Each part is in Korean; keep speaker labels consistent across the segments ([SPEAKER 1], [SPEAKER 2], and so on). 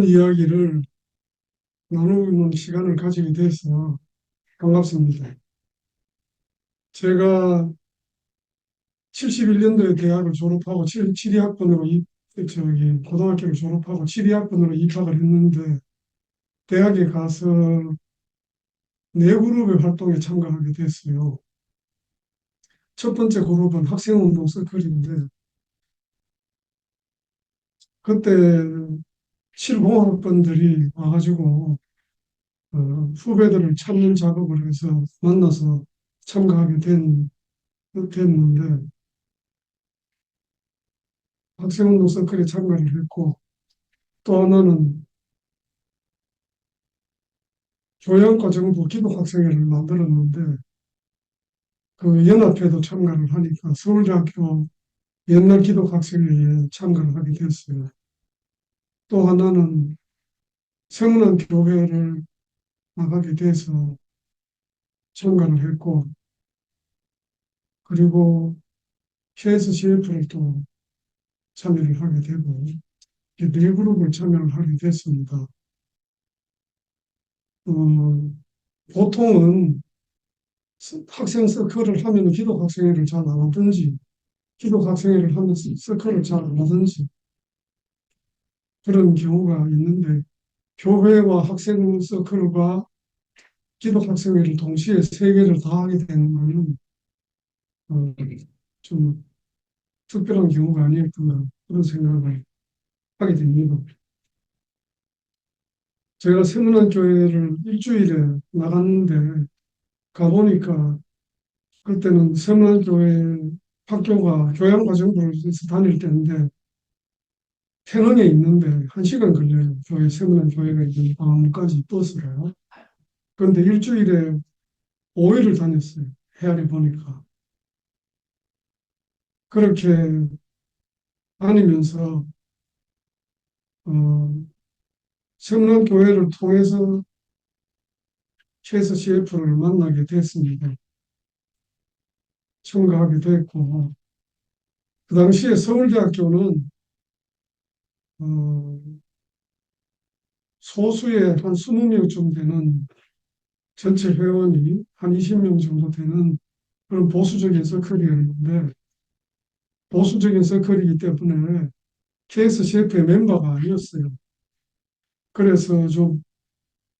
[SPEAKER 1] 이런 이야기를 나누는 시간을 가지게 돼서 반갑습니다. 제가 71년도에 대학을 졸업하고 7학번으로 고등학교를 졸업하고 7학번으로 입학을 했는데 대학에 가서 네 그룹의 활동에 참가하게 됐어요. 첫 번째 그룹은 학생운동 서클인데 그때 70학번들이 와가지고 후배들을 찾는 작업을 해서 만나서 참가하게 됐는데 학생운동 서클에 참가를 했고 또 하나는 교양과 정부 기독학생회를 만들었는데 그 연합회도 참가를 하니까 서울대학교 옛날 기독학생회에 참가를 하게 됐어요. 또 하나는 성난 교회를 나가게 돼서 참가를 했고 그리고 KSCF를 또 참여를 하게 되고 이렇게 네 그룹을 참여를 하게 됐습니다. 어, 보통은 학생 서클을 하면 기독학생회를 잘 안 하든지 기독학생회를 하면서 서클을 잘 안 하든지 그런 경우가 있는데 교회와 학생 서클과 기독학생회를 동시에 세 개를 다 하게 되는 것은 어, 좀 특별한 경우가 아닐까 그런 생각을 하게 됩니다. 제가 세문안교회를 일주일에 나갔는데 가보니까 그때는 세문안교회 학교가 교양과정부를 해서 다닐 때인데 태릉에 있는데 1시간 걸려요. 세문안교회가 있는 방문까지 버스로요. 그런데 일주일에 5일을 다녔어요. 헤아려 보니까. 그렇게 다니면서 어, 성남교회를 통해서 최서 CF를 만나게 됐습니다. 참가하게 됐고 그 당시에 서울대학교는 어, 소수의 한 20명쯤 되는 전체 회원이 한 20명 정도 되는 그런 보수적인 서클이었는데 보수적인 서클이기 때문에 KSCF의 멤버가 아니었어요. 그래서 좀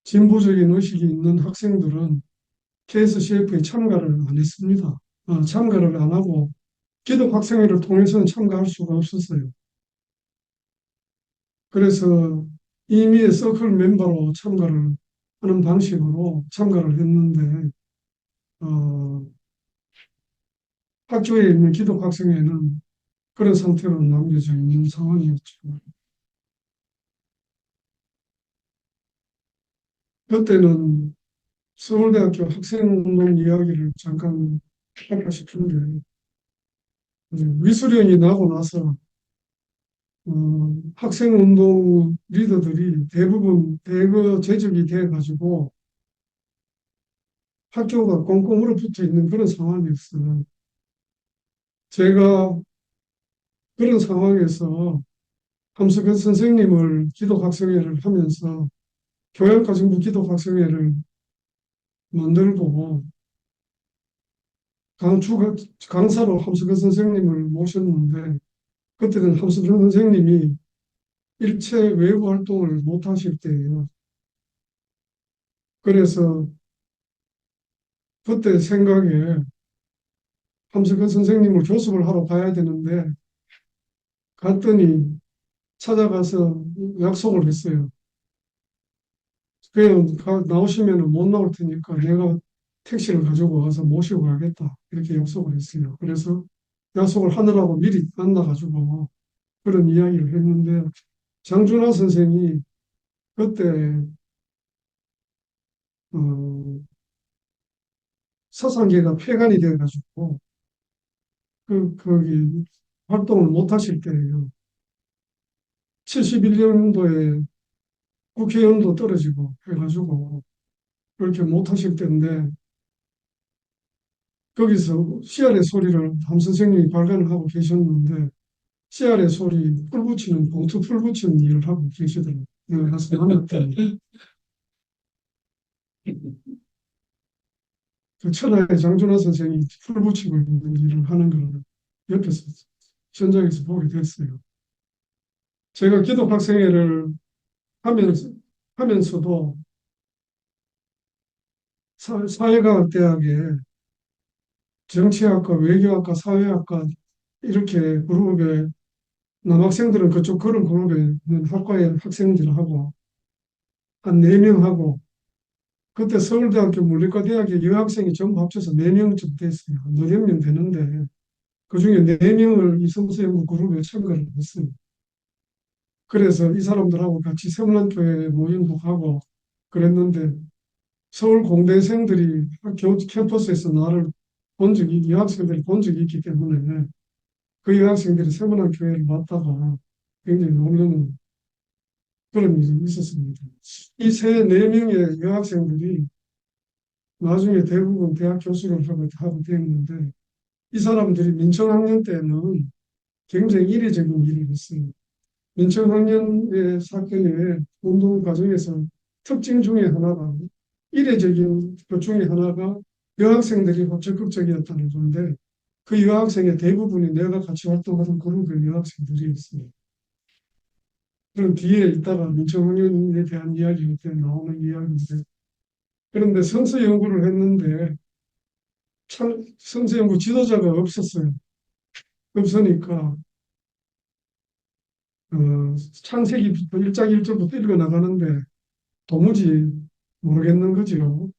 [SPEAKER 1] 진보적인 의식이 있는 학생들은 KSCF에 참가를 안 했습니다. 참가를 안 하고 기독 학생회를 통해서는 참가할 수가 없었어요. 그래서 임의의 서클 멤버로 참가를 하는 방식으로 참가를 했는데 어, 학교에 있는 기독 학생회는 그런 상태로 남겨져 있는 상황이었죠. 그때는 서울대학교 학생운동 이야기를 잠깐 할까 싶은데 위수령이 나고 나서 학생운동 리더들이 대부분 대거 제적이 돼가지고 학교가 꽁꽁 얼어붙어 있는 그런 상황이었어요. 제가 그런 상황에서 함석헌 선생님을 기독학생회를 하면서 교양과정부 기독학생회를 만들고 강사로 함석헌 선생님을 모셨는데 그때는 함석헌 선생님이 일체 외부 활동을 못 하실 때예요. 그래서 그때 생각에 함석헌 선생님을 교습을 하러 가야 되는데 갔더니 찾아가서 약속을 했어요. 그냥 나오시면 못 나올 테니까 내가 택시를 가지고 와서 모시고 가겠다. 이렇게 약속을 했어요. 그래서 약속을 하느라고 미리 만나가지고 그런 이야기를 했는데 장준하 선생이 그때 어, 사상계가 폐간이 돼가지고 거기 활동을 못 하실 때예요. 71년도에 국회의원도 떨어지고 해가지고 그렇게 못 하실 때인데 거기서 씨알의 소리를 담 선생님이 발견을 하고 계셨는데 씨알의 소리 풀 붙이는 봉투 풀 붙이는 일을 하고 계시더라고요. 가서 하는데 그 천하의 장준하 선생이 풀 붙이고 있는 일을 하는 걸 옆에서 현장에서 보게 됐어요. 제가 기독학생회를 하면서, 하면서도 사회과학대학에 정치학과, 외교학과, 사회학과 이렇게 그룹에 남학생들은 그쪽 그런 그룹에 있는 학과의 학생들하고 한 4명하고 그때 서울대학교 물리과대학의 여학생이 전부 합쳐서 4명쯤 됐어요. 한 500명 되는데 그중에 4명을 이성수연구 그룹에 참가를 했어요. 그래서 이 사람들하고 같이 세문안교회 모임도 하고 그랬는데 서울 공대생들이 학교 캠퍼스에서 나를 본 적이, 여학생들이 본 적이 있기 때문에 그 여학생들이 세문안교회를 왔다가 굉장히 놀라는 그런 일이 있었습니다. 이 세 4명의 여학생들이 나중에 대부분 대학 교수를 하고 되었는데 이 사람들이 민청학년 때는 굉장히 이례적인 일을 했어요. 민청학년의 사건의 운동 과정에서 특징 중에 하나가 이례적인 것 중에 하나가 여학생들이 적극적이었다는 건데 그 여학생의 대부분이 내가 같이 활동하던 그룹의 여학생들이었어요. 그런 뒤에 있다가 민청학년에 대한 이야기가 나오는 이야기인데 그런데 성서 연구를 했는데 성서 연구 지도자가 없었어요. 없으니까 창세기부터 1장 1절부터 읽어 나가는데 도무지 모르겠는 거지요.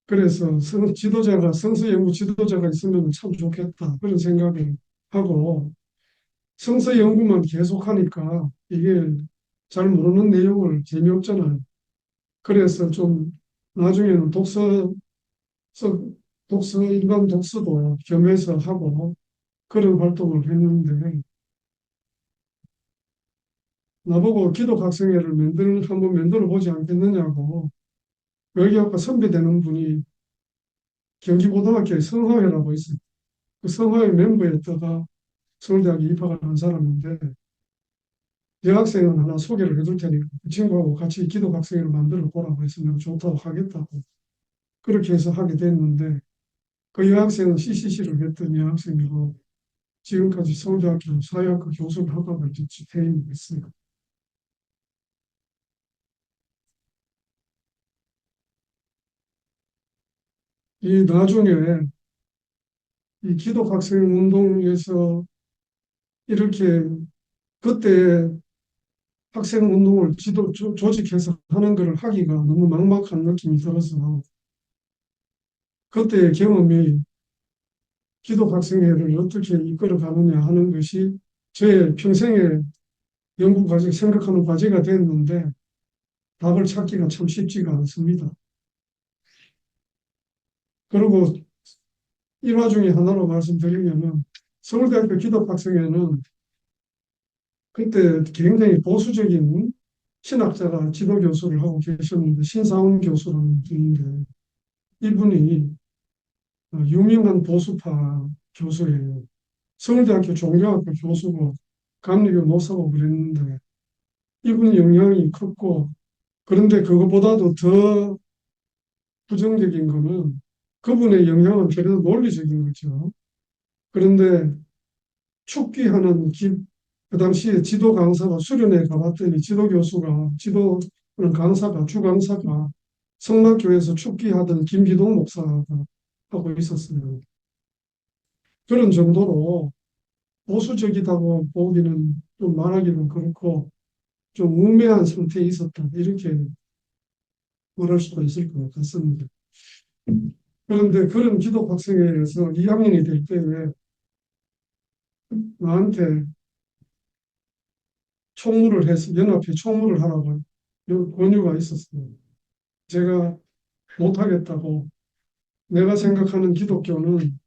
[SPEAKER 1] 그래서 성서 연구 지도자가 있으면 참 좋겠다 그런 생각을 하고 성서 연구만 계속하니까 이게 잘 모르는 내용을 재미없잖아요. 그래서 좀 나중에는 독서 일반 독서도 겸해서 하고 그런 활동을 했는데 나보고 기독학생회를 한번 만들어 보지 않겠느냐고 외교학과 선배 되는 분이 경기고등학교에 성화회라고 있어요. 그 성화회 멤버였다가 서울대학에 입학을 한 사람인데 여학생은 하나 소개를 해줄 테니까 그 친구하고 같이 기독학생회를 만들어 보라고 해서 내가 좋다고 하겠다고 그렇게 해서 하게 됐는데 그 여학생은 CCC를 했던 여학생이고 지금까지 서울대학교 사회학과 교수를 하다가 이제 퇴임했어요. 이 나중에 이 기독학생 운동에서 이렇게 그때 학생 운동을 조직해서 하는 것을 하기가 너무 막막한 느낌이 들어서 그때의 경험이 기독학생회를 어떻게 이끌어 가느냐 하는 것이 저의 평생의 연구 과정, 생각하는 과제가 됐는데 답을 찾기가 참 쉽지가 않습니다. 그리고 일화 중에 하나로 말씀드리면은 서울대학교 기독학생회는 그때 굉장히 보수적인 신학자가 지도 교수를 하고 계셨는데 신사훈 교수라는 분인데 이분이 유명한 보수파 교수예요. 서울대학교 종교학과 교수고 감리교 목사고 그랬는데 이분 영향이 컸고 그런데 그것보다도 더 부정적인 거는 그분의 영향은 그래도 논리적인 거죠. 그런데 축기하는 그 당시에 지도 강사가 수련회 가봤더니 지도 교수가 강사가 주 강사가 성락교에서 축기하던 김기동 목사가 하고 있었어요. 그런 정도로 보수적이다고 보기는 좀 말하기는 그렇고 좀 우매한 상태에 있었다 이렇게 말할 수가 있을 것 같습니다. 그런데 그런 기독학생회에서 2학년이 될 때에 나한테 총무를 해서 연합회 총무를 하라고 권유가 있었어요. 제가 못하겠다고 내가 생각하는 기독교는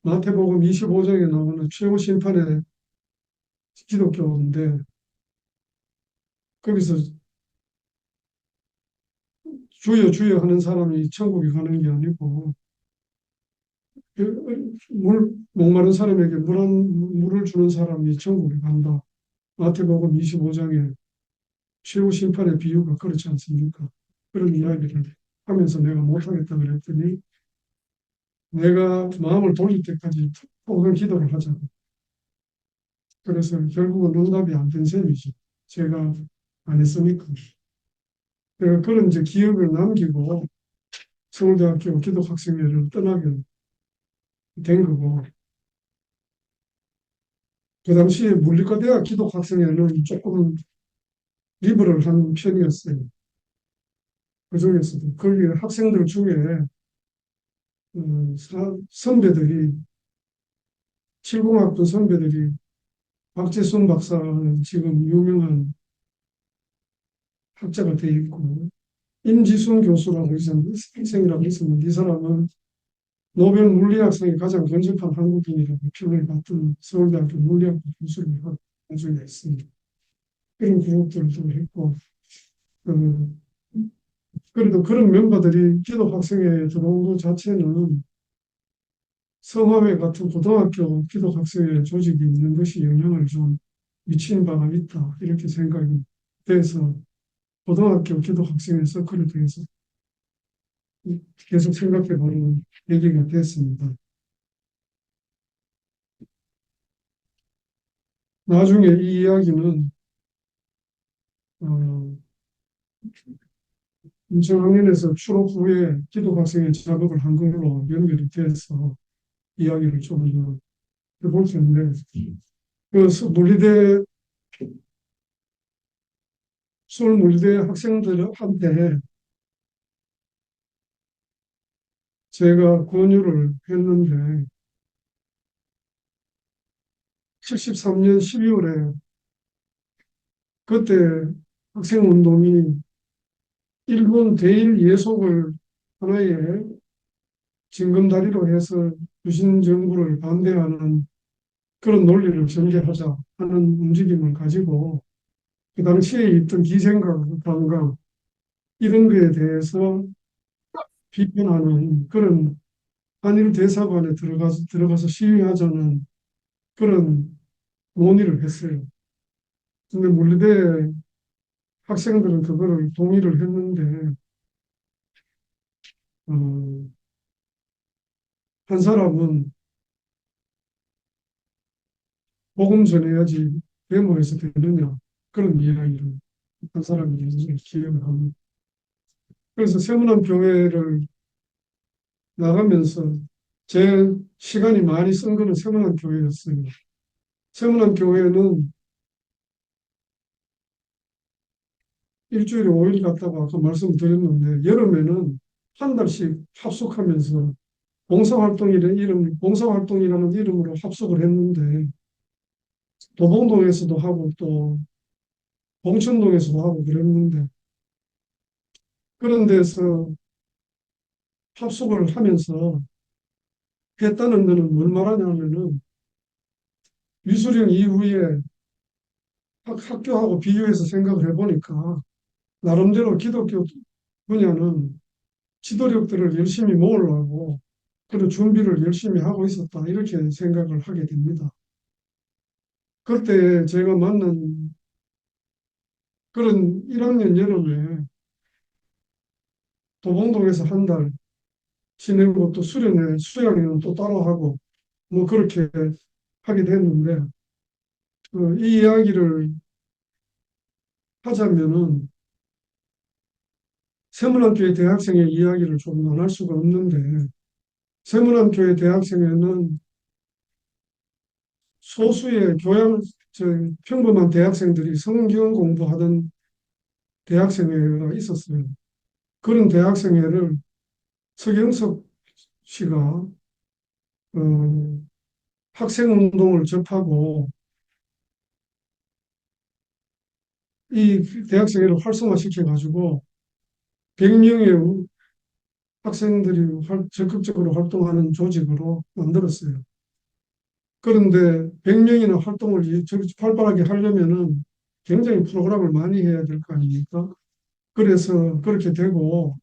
[SPEAKER 1] 마태복음 25장에 나오는 최후 심판의 기독교인데 거기서 주여 주여 하는 사람이 천국에 가는 게 아니고 목마른 사람에게 물을 주는 사람이 천국에 간다. 마태복음 25장에 최후 심판의 비유가 그렇지 않습니까? 그런 이야기를 하면서 내가 못하겠다 그랬더니 내가 마음을 돌릴 때까지 혹은 기도를 하자고. 그래서 결국은 응답이 안 된 셈이죠. 제가 안 했으니까. 내가 그런 이제 기억을 남기고 서울대학교 기독학생회를 떠나게 된 거고, 그 당시에 물리과대학 기독학생회는 조금 리버럴한 편이었어요. 그 중에서도 거기 학생들 중에 선배들이 70학번 선배들이 박재순 박사는 지금 유명한 학자가 돼 있고 임지순 교수라고 학생이라고 있었는데 이 사람은 노벨 물리학상이 가장 근접한 한국인이라고 평을 받던 서울대학교 물리학부 교수를 하고 나중에 했습니다. 그런 그룹들도 했고 어, 그래도 그런 멤버들이 기독학생회에 들어온 것 자체는 성화회 같은 고등학교 기독학생회 조직이 있는 것이 영향을 좀 미친 바가 있다 이렇게 생각이 돼서 고등학교 기독학생회 서클에 대해서 계속 생각해보는 계기가 됐습니다. 나중에 이 이야기는 어, 인천학년에서 졸업 후에 기독학생회 작업을 한 걸로 연결이 돼서 이야기를 좀 더 해볼 텐데 그 물리대 서울 물리대 학생들한테 제가 권유를 했는데 73년 12월에 그때 학생운동이 일본 대일 예속을 하나의 징검다리로 해서 유신 정부를 반대하는 그런 논리를 전개하자 하는 움직임을 가지고 그 당시에 있던 기생강강 이런 거에 대해서 비판하는 그런 한일 대사관에 들어가서 시위하자는 그런 논의를 했어요. 근데 물리대 학생들은 그거를 동의를 했는데 어, 한 사람은 복음 전해야지 데모에서 되느냐 그런 이야기를 한 사람이 기억을 합니다. 그래서 세문안 교회를 나가면서 제 시간이 많이 쓴 거는 세문안 교회였어요. 세문안 교회는 일주일에 5일 갔다고 아까 말씀드렸는데 여름에는 한 달씩 합숙하면서 봉사활동이라는 이름으로 합숙을 했는데 도봉동에서도 하고 또 봉천동에서도 하고 그랬는데 그런 데서 합숙을 하면서 했다는 거는 뭘 말하냐면은 미수령 이후에 학교하고 비교해서 생각을 해보니까 나름대로 기독교 분야는 지도력들을 열심히 모으려고 그런 준비를 열심히 하고 있었다 이렇게 생각을 하게 됩니다. 그때 제가 만난 그런 1학년 여름에 도봉동에서 한 달 지내고 또 수련회 수양회는 또 따로 하고 뭐 그렇게 하게 됐는데 이 이야기를 하자면은 세문안교회 대학생의 이야기를 좀 안 할 수가 없는데 세문안교회 대학생회는 소수의 평범한 대학생들이 성경 공부하던 대학생회가 있었어요. 그런 대학생회를 서경석 씨가 어, 학생운동을 접하고 이 대학생회를 활성화시켜가지고 100명의 학생들이 적극적으로 활동하는 조직으로 만들었어요. 그런데 100명이나 활동을 활발하게 하려면은 굉장히 프로그램을 많이 해야 될 거 아닙니까? 그래서 그렇게 되고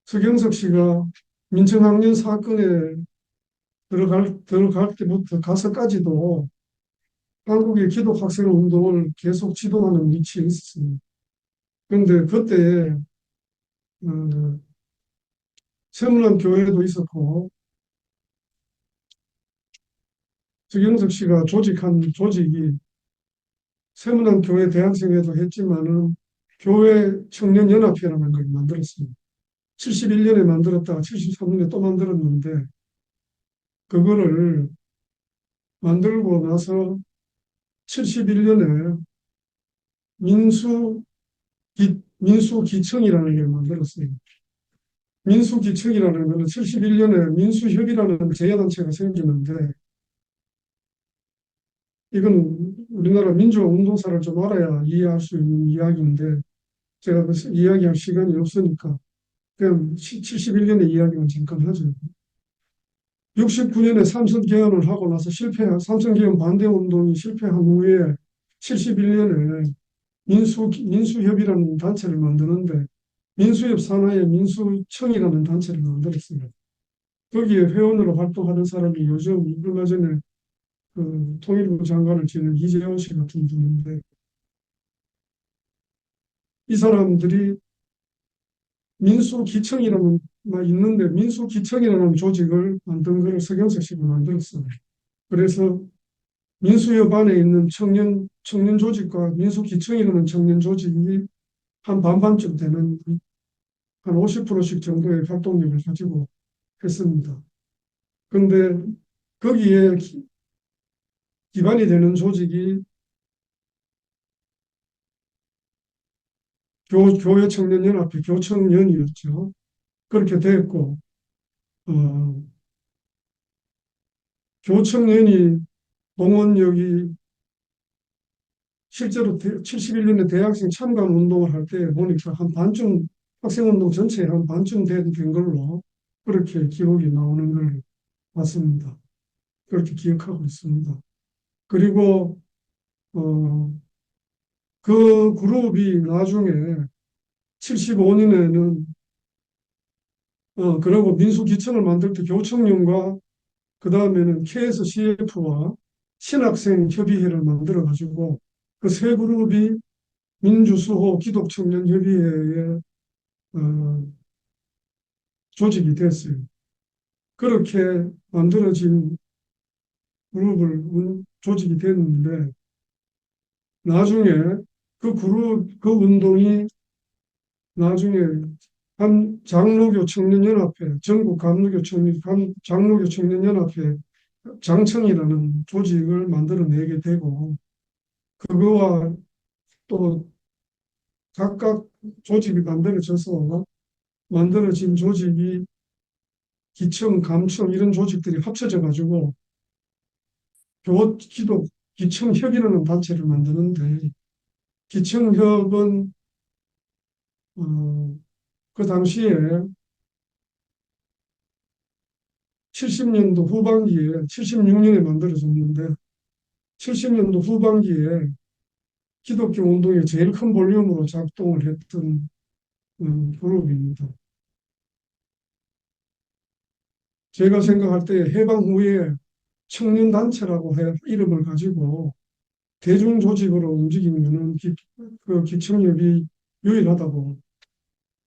[SPEAKER 1] 서경석 씨가 민청학년 사건에 들어갈 때부터 가서까지도 한국의 기독학생 운동을 계속 지도하는 위치에 있었습니다. 그런데 그때 어, 세문안 교회도 있었고 정영석 씨가 조직한 조직이 세문안 교회 대학생회도 했지만은 교회 청년연합회라는 걸 만들었습니다. 71년에 만들었다가 73년에 또 만들었는데 그거를 만들고 나서 71년에 민수 민수기청이라는 게 만들었어요. 민수기청이라는 거는 71년에 민수협이라는 제야단체가 생기는데 이건 우리나라 민주운동사를 좀 알아야 이해할 수 있는 이야기인데 제가 그 이야기할 시간이 없으니까 그냥 71년의 이야기만 잠깐 하죠. 69년에 삼선 개헌을 하고 나서 삼선 개헌 반대 운동이 실패한 후에 71년에 민수협이라는 단체를 만드는데 민수협 산하에 민수청이라는 단체를 만들었습니다. 거기에 회원으로 활동하는 사람이 요즘 얼마 전에 그 통일부 장관을 지낸 이재원 씨 같은 분인데 이 사람들이 민수기청이라는 말 있는데 민수기청이라는 조직을 만든 걸 서경석 씨가 만들었어요. 그래서 민수협 안에 있는 청년 조직과 민수기청이라는 청년 조직이 한 반반쯤 되는 한 50%씩 정도의 활동력을 가지고 했습니다. 그런데 거기에 기반이 되는 조직이 교회 청년연합회 교청년이었죠. 그렇게 됐고 어, 교청년이 동원력이 실제로 71년에 대학생 참관 운동을 할 때 보니까 한 반쯤 학생운동 전체에 한 반쯤 된 걸로 그렇게 기록이 나오는 걸 봤습니다. 그렇게 기억하고 있습니다. 그리고 그 그룹이 나중에 75년에는 그리고 민수기청을 만들 때 교청연과 그 다음에는 KSCF와 신학생협의회를 만들어 가지고 그 세 그룹이 민주수호 기독청년협의회에 어, 조직이 됐어요. 그렇게 만들어진 조직이 됐는데 나중에 그 운동이 나중에 한 장로교 청년연합회, 전국 장로교 청년연합회 장청이라는 조직을 만들어내게 되고 그거와 또 각각 조직이 만들어져서 만들어진 조직이 기청, 감청 이런 조직들이 합쳐져 가지고 기독 기청협이라는 단체를 만드는데 기청협은 그 당시에 70년도 후반기에 76년에 만들어졌는데 70년도 후반기에 기독교 운동의 제일 큰 볼륨으로 작동을 했던 그룹입니다. 제가 생각할 때 해방 후에 청년단체라고 이름을 가지고 대중조직으로 움직이면은 그 기청력이 유일하다고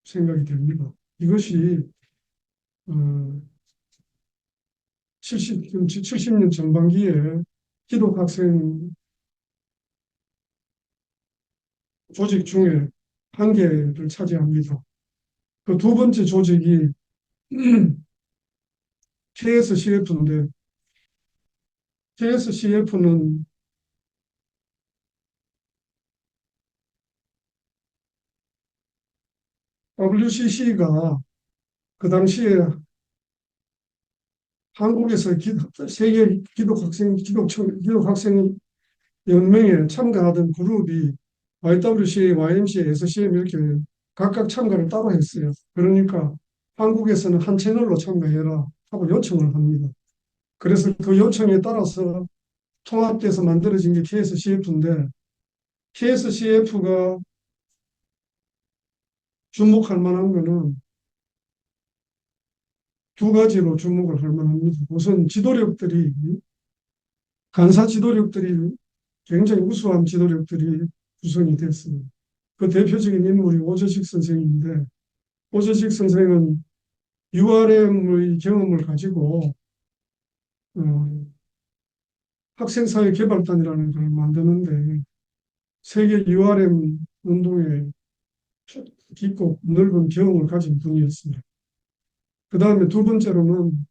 [SPEAKER 1] 생각이 됩니다. 이것이 어, 70년 전반기에 기독학생 조직 중에 한 개를 차지합니다. 그 두 번째 조직이 KSCF인데 KSCF는 WCC가 그 당시에 한국에서 세계 기독학생 연맹에 참가하던 그룹이 YWCA, YMCA, SCM 이렇게 각각 참가를 따로 했어요. 그러니까 한국에서는 한 채널로 참가해라 하고 요청을 합니다. 그래서 그 요청에 따라서 통합돼서 만들어진 게 KSCF인데 KSCF가 주목할 만한 거는 두 가지로 주목을 할 만합니다. 우선 간사 지도력들이 굉장히 우수한 지도력들이 구성이 됐습니다. 그 대표적인 인물이 오저식 선생인데, 오저식 선생은 URM의 경험을 가지고 어, 학생사회 개발단이라는 걸 만드는데 세계 URM 운동에 깊고 넓은 경험을 가진 분이었어요. 그 다음에 두 번째로는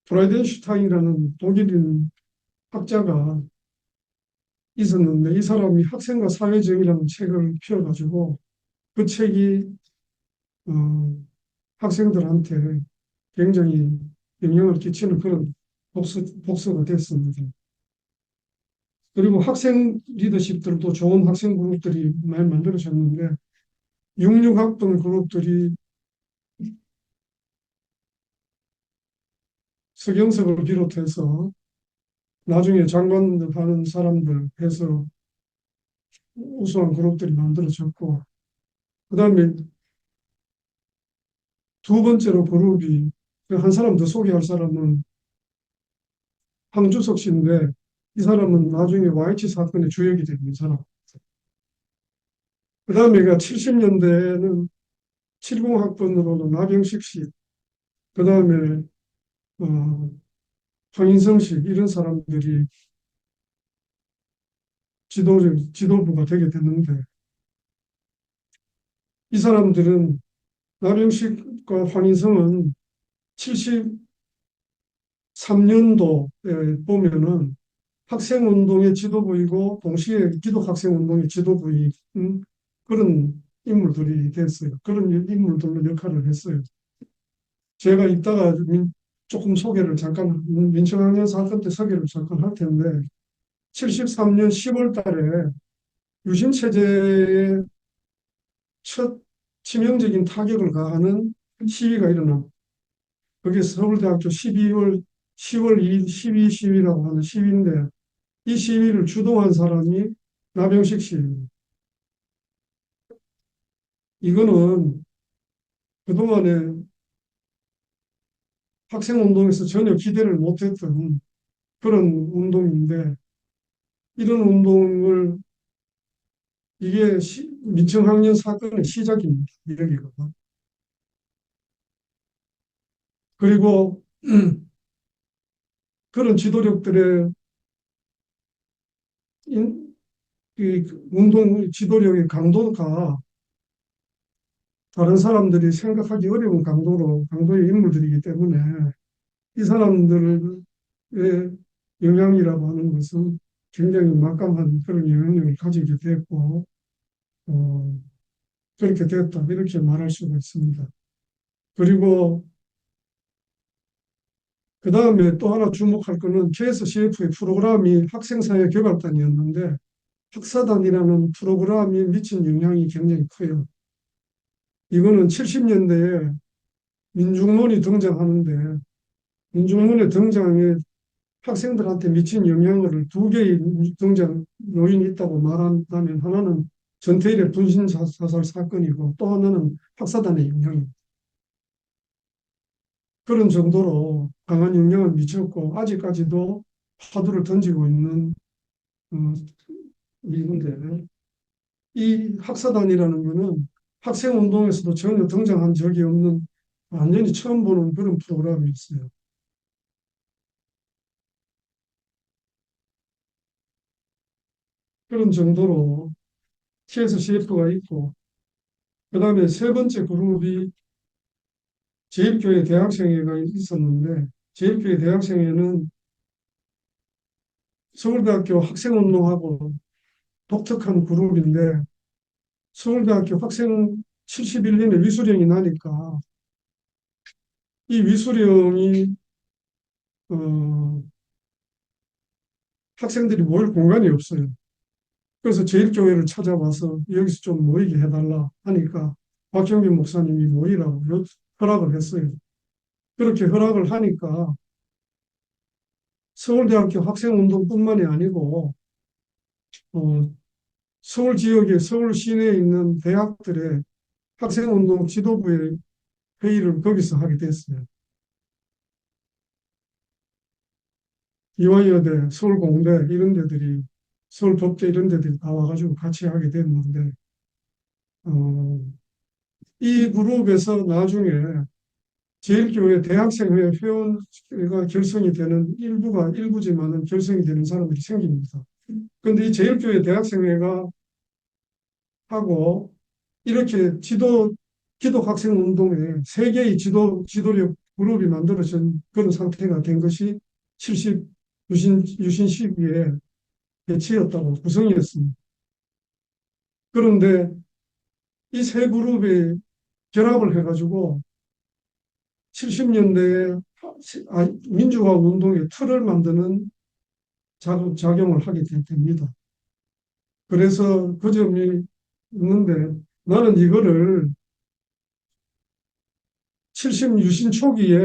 [SPEAKER 1] 프라이덴슈타인이라는 독일인 학자가 있었는데 이 사람이 학생과 사회정의라는 책을 펴가지고 그 책이 어, 학생들한테 굉장히 영향을 끼치는 그런 복서가 됐습니다. 그리고 학생 리더십들도 좋은 학생 그룹들이 많이 만들어졌는데 66학번 그룹들이 서경석을 비롯해서 나중에 장관들 하는 사람들 해서 우수한 그룹들이 만들어졌고 그다음에 두 번째로 그룹이 한 사람 더 소개할 사람은 황주석 씨인데 이 사람은 나중에 YH 사건의 주역이 되는 사람. 그다음에 70년대에는 70학번으로는 나병식 씨, 그다음에 어, 황인성 씨 이런 사람들이 지도부가 되게 됐는데 이 사람들은 나병식과 황인성은 73년도에 보면은 학생운동의 지도부이고 동시에 기독학생운동의 지도부인 그런 인물들이 됐어요. 그런 인물들로 역할을 했어요. 제가 이따가 조금 소개를 잠깐 민청학년 사건 때 소개를 잠깐 할 텐데 73년 10월 달에 유신 체제에 첫 치명적인 타격을 가하는 시위가 일어납니다. 그게 서울대학교 10월 2일 12 시위라고 하는 시위인데 이 시위를 주도한 사람이 나병식 씨입니다. 이거는 그동안에 학생운동에서 전혀 기대를 못했던 그런 운동인데 이런 운동을 이게 민청학년 사건의 시작입니다. 여기가. 그리고 그런 지도력들의 이 운동 지도력의 강도가 다른 사람들이 생각하기 어려운 강도의 인물들이기 때문에 이 사람들의 영향이라고 하는 것은 굉장히 막강한 그런 영향력을 가지게 됐고 어, 그렇게 됐다 이렇게 말할 수가 있습니다. 그리고 그 다음에 또 하나 주목할 거는 KSCF의 프로그램이 학생사회 개발단이었는데 학사단이라는 프로그램이 미친 영향이 굉장히 커요. 이거는 70년대에 민중문이 등장하는데 민중문의 등장에 학생들한테 미친 영향을 두 개의 등장 요인이 있다고 말한다면 하나는 전태일의 분신 사살 사건이고 또 하나는 학사단의 영향입니다. 그런 정도로 강한 영향을 미쳤고 아직까지도 화두를 던지고 있는 있는데 이 학사단이라는 것은 학생운동에서도 전혀 등장한 적이 없는 완전히 처음 보는 그런 프로그램이었어요. 그런 정도로 TSCF가 있고 그다음에 세 번째 그룹이 제일교회 대학생회가 있었는데 제일교회 대학생회는 서울대학교 학생운동하고 독특한 그룹인데 서울대학교 학생 71년에 위수령이 나니까 이 위수령이 어, 학생들이 모일 공간이 없어요. 그래서 제일교회를 찾아와서 여기서 좀 모이게 해달라 하니까 박형균 목사님이 모이라고 허락을 했어요. 그렇게 허락을 하니까 서울대학교 학생운동뿐만이 아니고 어, 서울 지역의 서울 시내에 있는 대학들의 학생운동 지도부의 회의를 거기서 하게 됐어요. 이화여대, 서울공대 이런 데들이 서울법대 이런 데들이 다 와가지고 같이 하게 됐는데 어, 이 그룹에서 나중에 제일교회 대학생회 회원가 결성이 되는 일부지만은 결성이 되는 사람들이 생깁니다. 그런데 이 제일교회 대학생회가 하고 이렇게 기독학생 운동에 세 개의 지도력 그룹이 만들어진 그런 상태가 된 것이 70 유신 시기에 배치였다고 구성이었습니다. 그런데 이 세 그룹이 결합을 해가지고 70년대에 민주화 운동의 틀을 만드는 작용을 하게 됩니다. 그래서 그 점이 있는데 나는 이거를 70 유신 초기에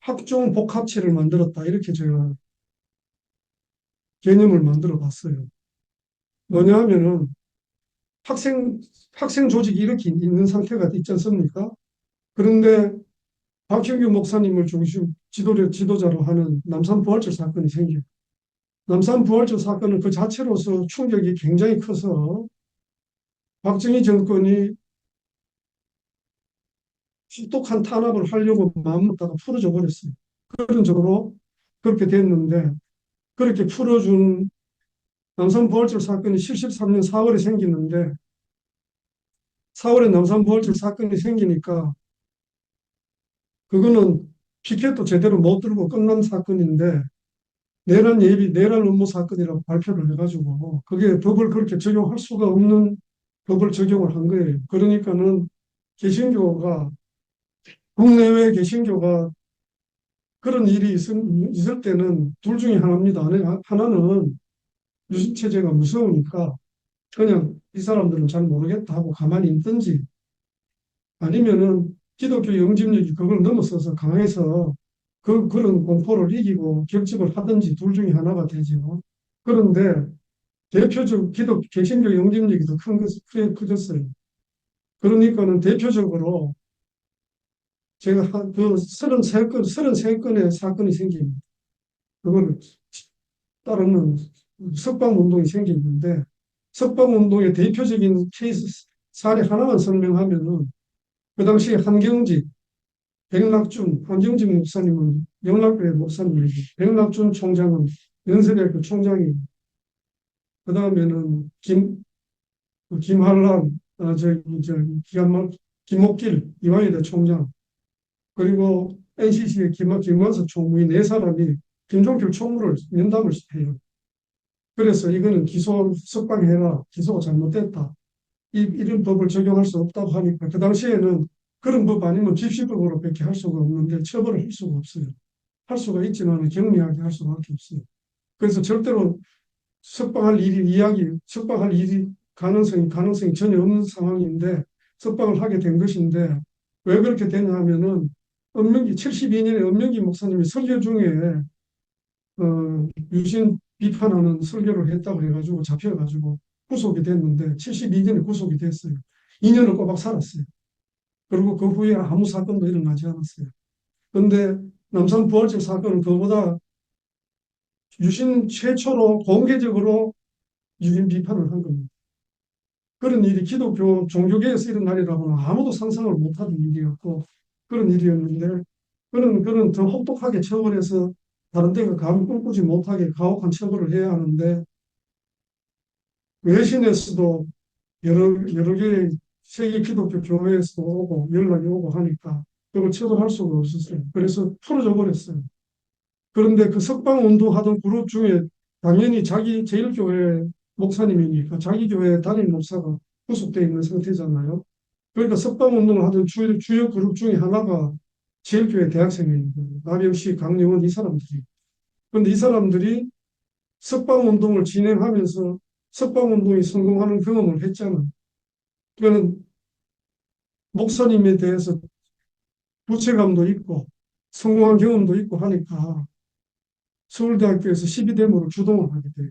[SPEAKER 1] 학종 복합체를 만들었다. 이렇게 제가 개념을 만들어 봤어요. 뭐냐 하면은 학생, 학생 조직이 이렇게 있는 상태가 있지 않습니까? 그런데 박형규 목사님을 중심 지도자로 하는 남산부활절 사건이 생겨요. 남산부활절 사건은 그 자체로서 충격이 굉장히 커서 박정희 정권이 혹독한 탄압을 하려고 마음먹다가 풀어져 버렸어요. 그런 쪽으로 그렇게 됐는데 그렇게 풀어준 남산부활절 사건이 73년 4월에 생기는데 4월에 남산부활절 사건이 생기니까 그거는 피켓도 제대로 못 들고 끝난 사건인데 내란 음모 사건이라고 발표를 해가지고 그게 법을 그렇게 적용할 수가 없는 법을 적용을 한 거예요. 그러니까는 개신교가 국내외 개신교가 그런 일이 있을 때는 둘 중에 하나입니다. 하나는 유신체제가 무서우니까 그냥 이 사람들은 잘 모르겠다 하고 가만히 있든지 아니면은 기독교 영집력이 그걸 넘어서서 강해서 그런 공포를 이기고 격집을 하든지 둘 중에 하나가 되죠. 그런데 대표적 개신교 영집력이 더 커졌어요. 그러니까는 대표적으로 제가 그 33건의 사건이 생깁니다. 그걸 따르는 석방운동이 생겼는데 석방운동의 대표적인 케이스 사례 하나만 설명하면은 그 당시에 한경직 목사님은 영락교회 목사님이고 백낙준 총장은 연세대학교 총장이고 그 다음에는 김한란 김옥길 이화여대 총장 그리고 NCC의 김관석 총무이 네 사람이 김종필 총무를 면담을 해요. 그래서 이거는 석방해라. 기소가 잘못됐다. 이런 법을 적용할 수 없다고 하니까 그 당시에는 그런 법 아니면 집시법으로밖에 할 수가 없는데 처벌을 할 수가 없어요. 할 수가 있지만 경미하게 할 수밖에 없어요. 그래서 절대로 석방할 일이 가능성이 전혀 없는 상황인데 석방을 하게 된 것인데 왜 그렇게 되냐 하면은 72년에 엄명기 목사님이 설교 중에 유신 비판하는 설교를 했다고 해가지고 잡혀가지고 구속이 됐는데 72년에 구속이 됐어요. 2년을 꼬박 살았어요. 그리고 그 후에 아무 사건도 일어나지 않았어요. 그런데 남산 부활절 사건은 그보다 유신 최초로 공개적으로 유신 비판을 한 겁니다. 그런 일이 기독교 종교계에서 일어날 일이라고는 아무도 상상을 못하던 일이었고 그런 일이었는데 그런 더 혹독하게 처벌해서 다른 데가 감 꿈꾸지 못하게 가혹한 처벌을 해야 하는데 외신에서도 여러 개의 세계 기독교 교회에서도 오고 연락이 오고 하니까 그걸 처벌할 수가 없었어요. 그래서 풀어져 버렸어요. 그런데 그 석방운동 하던 그룹 중에 당연히 자기 제일교회 목사님이니까 자기 교회 담임 목사가 구속되어 있는 상태잖아요. 그러니까 석방운동을 하던 주요 그룹 중에 하나가 제일교회 대학생입니다. 나병씨, 강영원 이 사람들이. 그런데 이 사람들이 석방운동을 진행하면서 석방운동이 성공하는 경험을 했잖아요. 그러니까 목사님에 대해서 부채감도 있고 성공한 경험도 있고 하니까 서울대학교에서 12대모를 주동을 하게 돼요.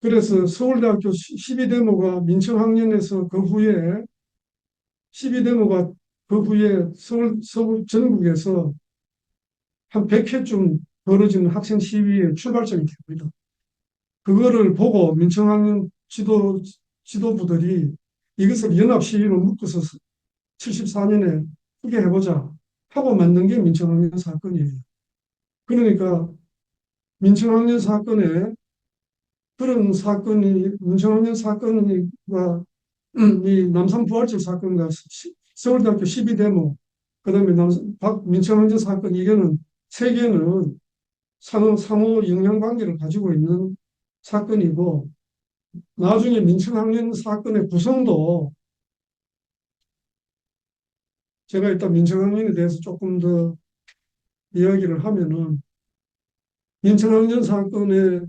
[SPEAKER 1] 그래서 서울대학교 12대모가 민청학년에서 그 후에 12대모가 그 후에 서울 전국에서 한 100회쯤 벌어지는 학생 시위의 출발점이 됩니다. 그거를 보고 민청학년 지도부들이 이것을 연합 시위로 묶어서 74년에 크게 해보자 하고 만든 게 민청학년 사건이에요. 그러니까 민청학년 사건에 그런 사건이 민청학년 사건과 이 남산 부활절 사건과 서울대학교 12대모 그다음에 민청학년 사건 이게는 세 개는 상호 영향 관계를 가지고 있는 사건이고 나중에 민청학년 사건의 구성도 제가 일단 민청학년에 대해서 조금 더 이야기를 하면은 민청학년 사건의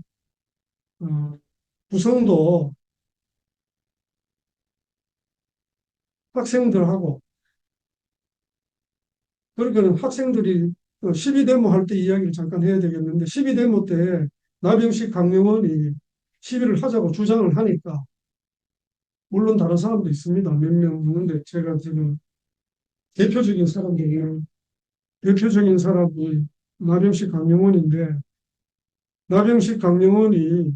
[SPEAKER 1] 어, 구성도 학생들하고 그러니까 학생들이 12대모 할 때 이야기를 잠깐 해야 되겠는데 12대모 때 나병식 강령원이 시위를 하자고 주장을 하니까 물론 다른 사람도 있습니다. 몇 명 있는데 제가 지금 대표적인 사람들이 대표적인 사람이 나병식 강령원인데 나병식 강령원이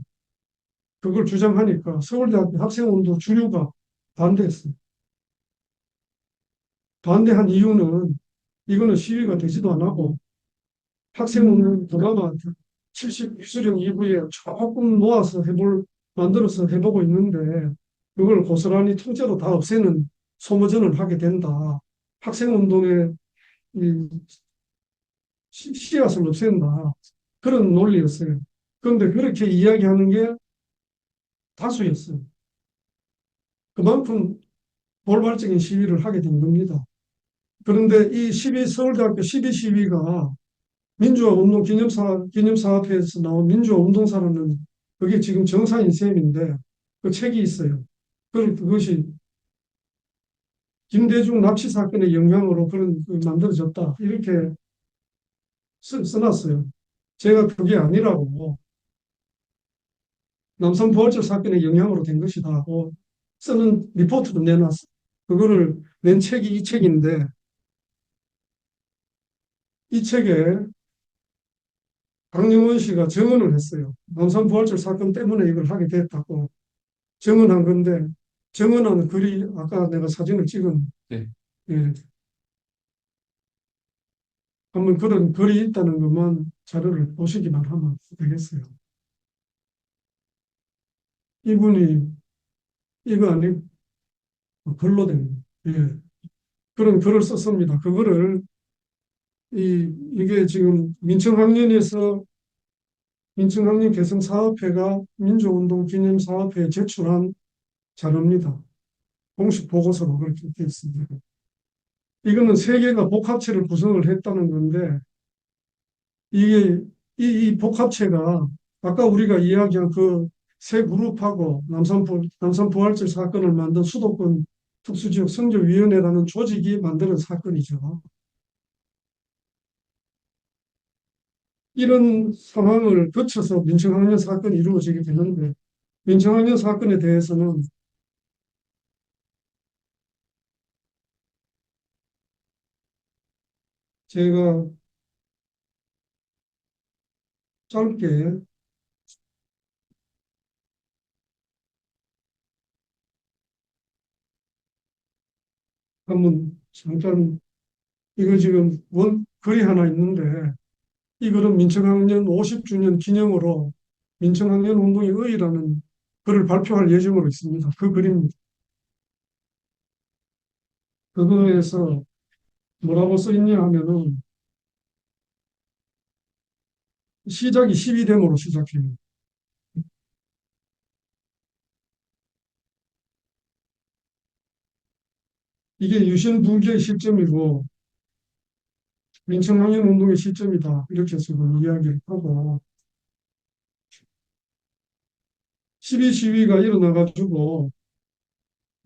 [SPEAKER 1] 그걸 주장하니까 서울대학교 학생운동 주류가 반대했어요. 반대한 이유는 이거는 시위가 되지도 않고 학생운동 드라마 70 수령 이후에 조금 모아서 만들어서 해보고 있는데 그걸 고스란히 통째로 다 없애는 소모전을 하게 된다. 학생운동의 이 씨앗을 없앤다. 그런 논리였어요. 그런데 그렇게 이야기하는 게 다수였어요. 그만큼 돌발적인 시위를 하게 된 겁니다. 그런데 이 서울대학교 12 시위가 민주화운동 기념사업회에서 나온 민주화운동사라는 그게 지금 정사인 셈인데 그 책이 있어요. 그것이 김대중 납치 사건의 영향으로 그런 만들어졌다. 이렇게 써놨어요. 제가 그게 아니라고 남산 부활절 사건의 영향으로 된 것이다 하고 쓰는 리포트도 내놨어. 그거를 낸 책이 이 책인데 이 책에 강영원 씨가 증언을 했어요. 남산 부활절 사건 때문에 이걸 하게 됐다고 증언한 건데 증언한 글이 아까 내가 사진을 찍은 네. 예, 한번 그런 글이 있다는 것만 자료를 보시기만 하면 되겠어요. 이분이 이거 아니 글로 된 예, 그런 글을 썼습니다. 그거를 이게 지금 민청학년 개성사업회가 민주운동 기념사업회에 제출한 자료입니다. 공식 보고서로 그렇게 되어 있습니다. 이거는 세 개가 복합체를 구성을 했다는 건데 이게 이 복합체가 아까 우리가 이야기한 그 세 그룹하고 남산 부활절 사건을 만든 수도권 특수지역 선조위원회라는 조직이 만드는 사건이죠. 이런 상황을 거쳐서 민청학년 사건이 이루어지게 되는데 민청학년 사건에 대해서는 제가 짧게 한번 잠깐 이거 지금 글이 하나 있는데 이 글은 민청학년 50주년 기념으로 민청학년 운동의 의의라는 글을 발표할 예정으로 있습니다. 그 글입니다. 그거에서 뭐라고 써 있냐 하면은 시작이 12대모로 시작해요. 이게 유신분개의 시점이고 민청학년 운동의 시점이다. 이렇게 지금 이야기를 하고 12 시위가 일어나가지고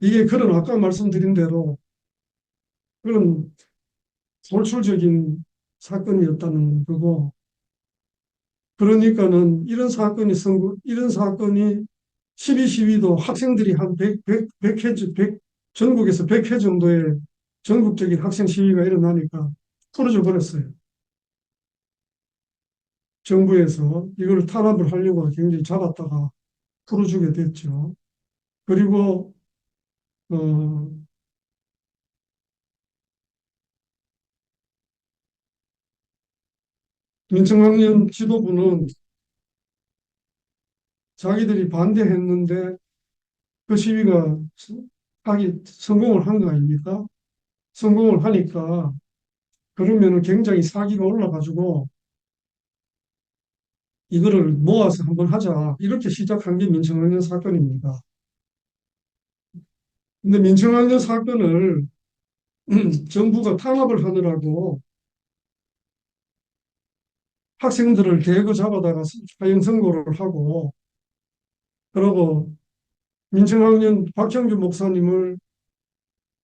[SPEAKER 1] 이게 그런 아까 말씀드린 대로 그런 돌출적인 사건이었다는 거고 그러니까는 이런 사건이 12 시위도 학생들이 한 100회, 전국에서 100회 정도의 전국적인 학생 시위가 일어나니까 풀어져 버렸어요. 정부에서 이걸 탄압을 하려고 굉장히 잡았다가 풀어주게 됐죠. 그리고 어, 민청학년 지도부는 자기들이 반대했는데 그 시위가 하기 성공을 한 거 아닙니까? 성공을 하니까 그러면은 굉장히 사기가 올라가지고 이거를 모아서 한번 하자 이렇게 시작한 게 민청학년 사건입니다. 근데 민청학년 사건을 정부가 탄압을 하느라고 학생들을 대거 잡아다가 사형 선고를 하고 그러고 민청학년 박형규 목사님을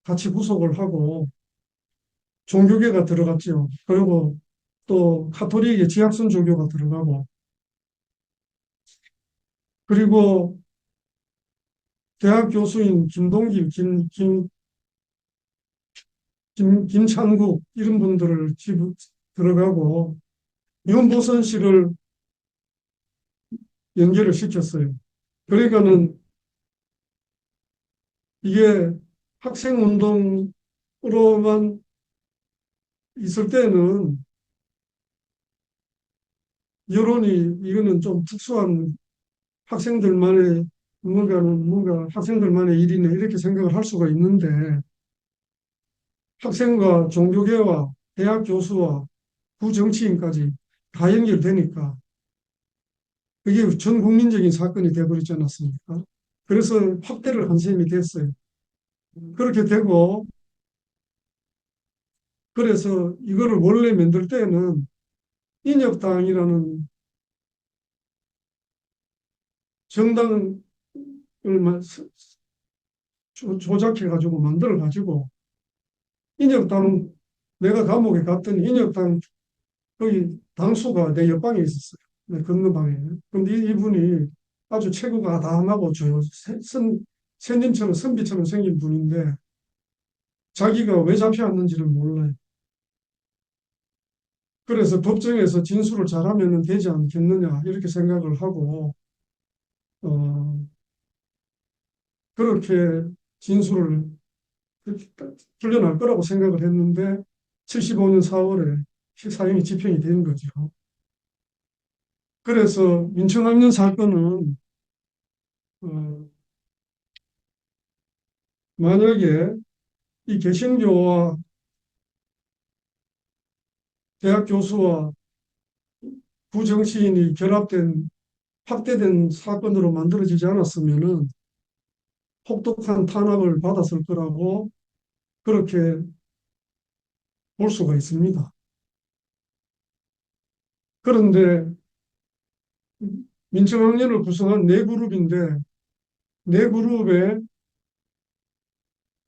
[SPEAKER 1] 같이 구속을 하고 종교계가 들어갔죠. 그리고 또 카톨릭의 지학선 종교가 들어가고 그리고 대학 교수인 김동길, 김찬국 이런 분들을 들어가고 윤보선 씨를 연결을 시켰어요. 그러니까는 이게 학생운동으로만 있을 때는 여론이 이거는 좀 특수한 학생들만의 뭔가 학생들만의 일이네 이렇게 생각을 할 수가 있는데 학생과 종교계와 대학 교수와 부정치인까지 다 연결되니까 그게 전 국민적인 사건이 돼버리지 않았습니까? 그래서 확대를 한 셈이 됐어요. 그렇게 되고 그래서 이거를 원래 만들 때는 인혁당이라는 정당을 조작해가지고 만들어가지고 인혁당 내가 감옥에 갔더니 인혁당 거기 당수가 내 옆방에 있었어요. 내 건너방에. 근데 이분이 아주 체구가 아담하고仙님처럼 선비처럼 생긴 분인데 자기가 왜 잡혀왔는지를 몰라요. 그래서 법정에서 진술을 잘하면 되지 않겠느냐 이렇게 생각을 하고 어, 그렇게 진술을 풀려날 거라고 생각을 했는데 75년 4월에 사형이 집행이 된 거죠. 그래서 민청학년 사건은 어, 만약에 이 개신교와 대학 교수와 부정치인이 결합된 확대된 사건으로 만들어지지 않았으면은 혹독한 탄압을 받았을 거라고 그렇게 볼 수가 있습니다. 그런데 민청학년을 구성한 네 그룹인데 네 그룹의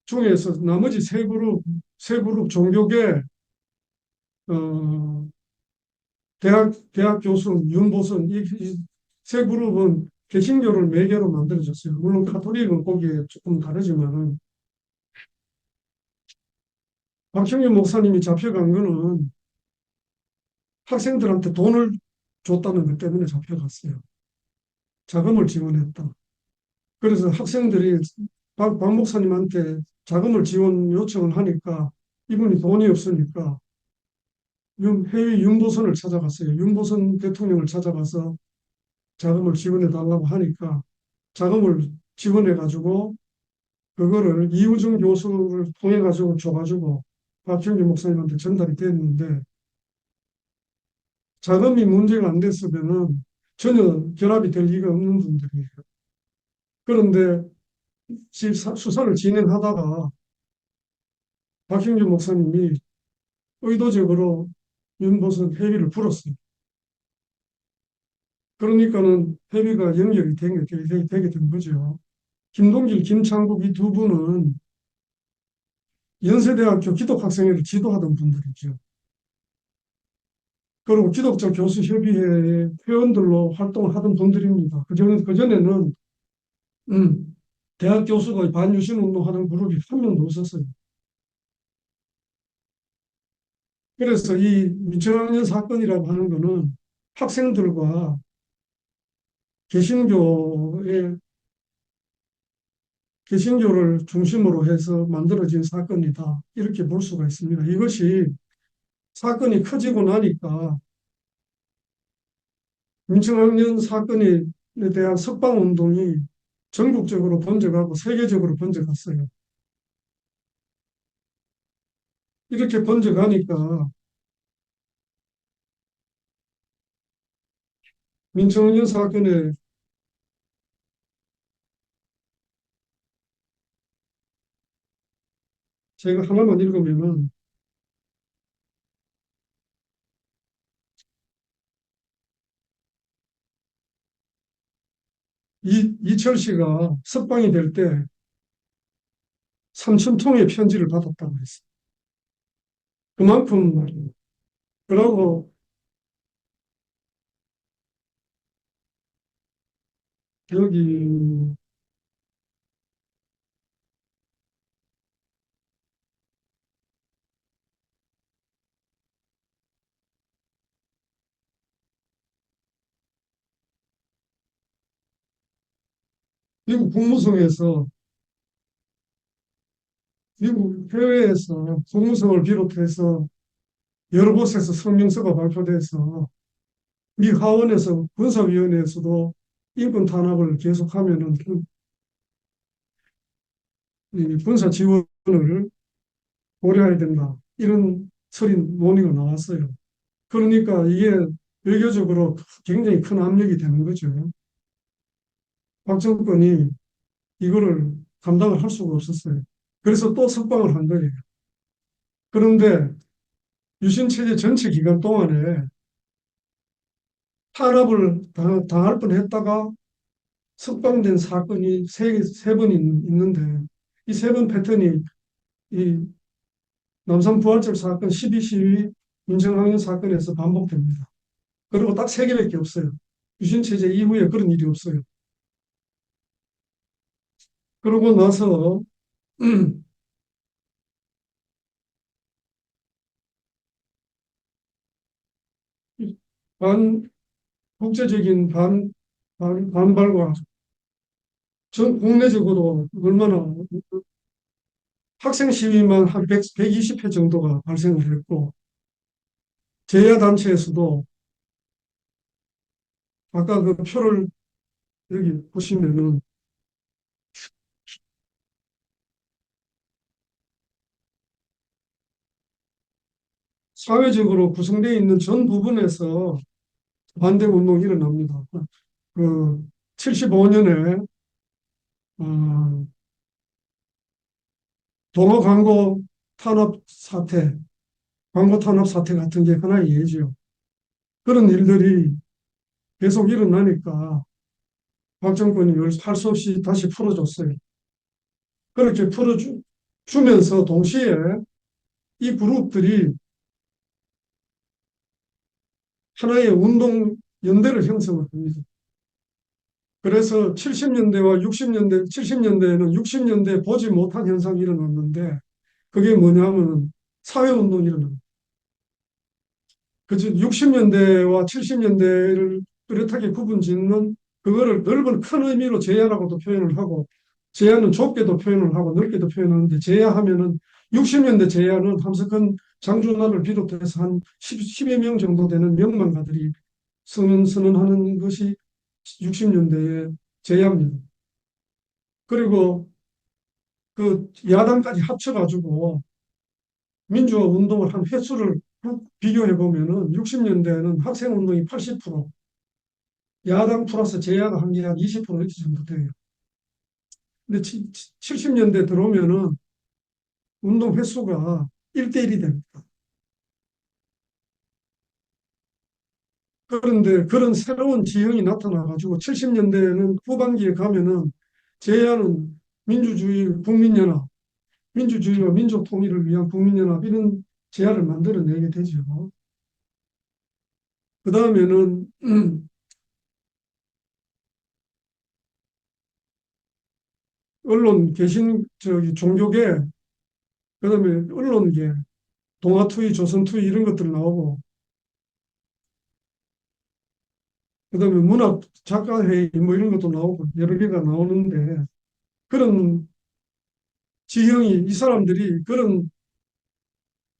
[SPEAKER 1] 중에서 나머지 세 그룹 종교계 어, 대학 교수 윤보선 이세 그룹은 개신교를 매개로 만들어졌어요. 물론 카톨릭은 거기에 조금 다르지만은 박형규 목사님이 잡혀간 거는 학생들한테 돈을 줬다는 것 때문에 잡혀갔어요. 자금을 지원했다. 그래서 학생들이 박 목사님한테 자금을 지원 요청을 하니까 이분이 돈이 없으니까 해외 윤보선을 찾아갔어요. 윤보선 대통령을 찾아가서 자금을 지원해 달라고 하니까 자금을 지원해 가지고 그거를 이우정 교수를 통해 가지고 줘가지고 박형규 목사님한테 전달이 됐는데 자금이 문제가 안 됐으면은 전혀 결합이 될 리가 없는 분들이에요. 그런데 수사를 진행하다가 박형규 목사님이 의도적으로 윤보선 회비를 풀었어요. 그러니까는 회비가 연결이 되게 된 거죠. 김동길, 김창국 이 두 분은 연세대학교 기독학생회를 지도하던 분들이죠. 그리고 기독자 교수협의회의 회원들로 활동을 하던 분들입니다. 그전에는 대학 교수가 반유신 운동하는 그룹이 한 명도 없었어요. 그래서 이 민청학년 사건이라고 하는 거는 학생들과 개신교의 개신교를 중심으로 해서 만들어진 사건이다. 이렇게 볼 수가 있습니다. 이것이 사건이 커지고 나니까 민청학년 사건에 대한 석방운동이 전국적으로 번져가고 세계적으로 번져갔어요. 이렇게 번져가니까 민청학년 사건에 제가 하나만 읽으면은 이철 씨가 석방이 될 때 3천 통의 편지를 받았다고 했어요. 그만큼 그러고 여기 미국 국무성에서 미국 해외에서 국무성을 비롯해서 여러 곳에서 성명서가 발표돼서 미 하원에서 군사위원회에서도 인권 탄압을 계속하면은 이 군사 지원을 고려해야 된다. 이런 논의가 나왔어요. 그러니까 이게 외교적으로 굉장히 큰 압력이 되는 거죠. 박 정권이 이거를 감당을 할 수가 없었어요. 그래서 또 석방을 한 거예요. 그런데 유신 체제 전체 기간 동안에 탄압을 당할 뻔했다가 석방된 사건이 세 번 있는데 이 세 번 패턴이 이 남산 부활절 사건 12.12 민정학년 사건에서 반복됩니다. 그리고 딱 세 개밖에 없어요. 유신 체제 이후에 그런 일이 없어요. 그러고 나서 반 국제적인 반발과 전 국내적으로 얼마나 학생 시위만 한 120회 정도가 발생을 했고 제야 단체에서도 아까 그 표를 여기 보시면은 사회적으로 구성되어 있는 전 부분에서 반대 운동이 일어납니다. 그 75년에 동어 광고 탄압 사태, 광고 탄압 사태 같은 게 하나의 예죠. 그런 일들이 계속 일어나니까 박 정권이 할 수 없이 다시 풀어줬어요. 그렇게 풀어주면서 동시에 이 그룹들이 하나의 운동 연대를 형성을 합니다. 그래서 70년대와 60년대, 70년대에는 60년대 보지 못한 현상이 일어났는데 그게 뭐냐면 사회운동이 일어납니다. 그죠? 60년대와 70년대를 뚜렷하게 구분 짓는 그거를 넓은 큰 의미로 제야라고도 표현을 하고 제야는 좁게도 표현을 하고 넓게도 표현하는데 제야하면은 60년대 제야는 함석헌 장준하를 비롯해서 한 10여 명 정도 되는 명망가들이 선언하는 것이 60년대의 제야입니다. 그리고 그 야당까지 합쳐가지고 민주화 운동을 한 횟수를 비교해 보면은 60년대에는 학생 운동이 80%, 야당 플러스 제야가 한 게 한 20% 이렇게 정도 돼요. 근데 70년대 들어오면은 운동 횟수가 1대1이 됩니다. 그런데 그런 새로운 지형이 나타나가지고 70년대에는 후반기에 가면은 제야는 민주주의 국민연합, 민주주의와 민족 통일을 위한 국민연합 이런 제야를 만들어내게 되죠. 그 다음에는 언론 개신 저기 종교계 그다음에 언론계 동아투이 조선투이 이런 것들 나오고 그다음에 문학 작가회의 뭐 이런 것도 나오고 여러 개가 나오는데 그런 지형이 이 사람들이 그런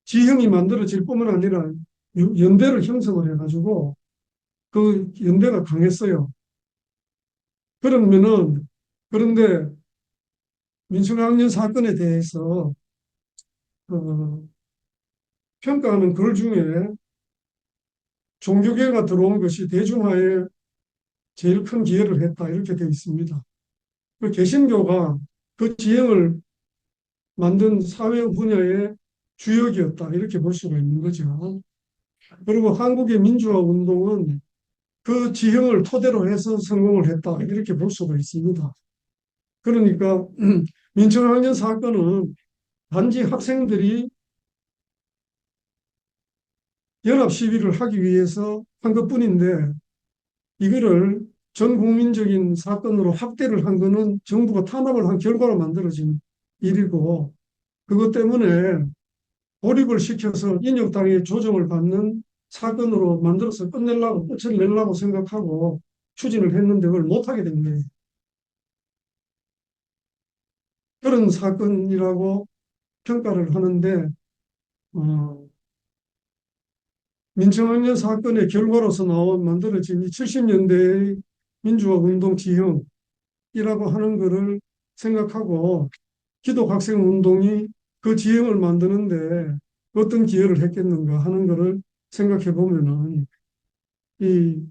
[SPEAKER 1] 지형이 만들어질 뿐만 아니라 연대를 형성을 해가지고 그 연대가 강했어요. 그러면은 그런데 민중학년 사건에 대해서 어, 평가하는 글 중에 종교계가 들어온 것이 대중화에 제일 큰 기여를 했다 이렇게 되어 있습니다. 그 개신교가 그 지형을 만든 사회 분야의 주역이었다 이렇게 볼 수가 있는 거죠. 그리고 한국의 민주화 운동은 그 지형을 토대로 해서 성공을 했다 이렇게 볼 수가 있습니다. 그러니까 민청학년 사건은 단지 학생들이 연합 시위를 하기 위해서 한 것뿐인데 이거를 전 국민적인 사건으로 확대를 한 거는 정부가 탄압을 한 결과로 만들어진 일이고 그것 때문에 고립을 시켜서 인혁당의 조정을 받는 사건으로 만들어서 끝내려고 끝을 내려고 생각하고 추진을 했는데 그걸 못하게 된 거예요. 그런 사건이라고 평가를 하는데 어, 민청학년 사건의 결과로서 나온 만들어진 이 70년대의 민주화 운동 지형이라고 하는 것을 생각하고 기독학생 운동이 그 지형을 만드는데 어떤 기여를 했겠는가 하는 것을 생각해 보면은 이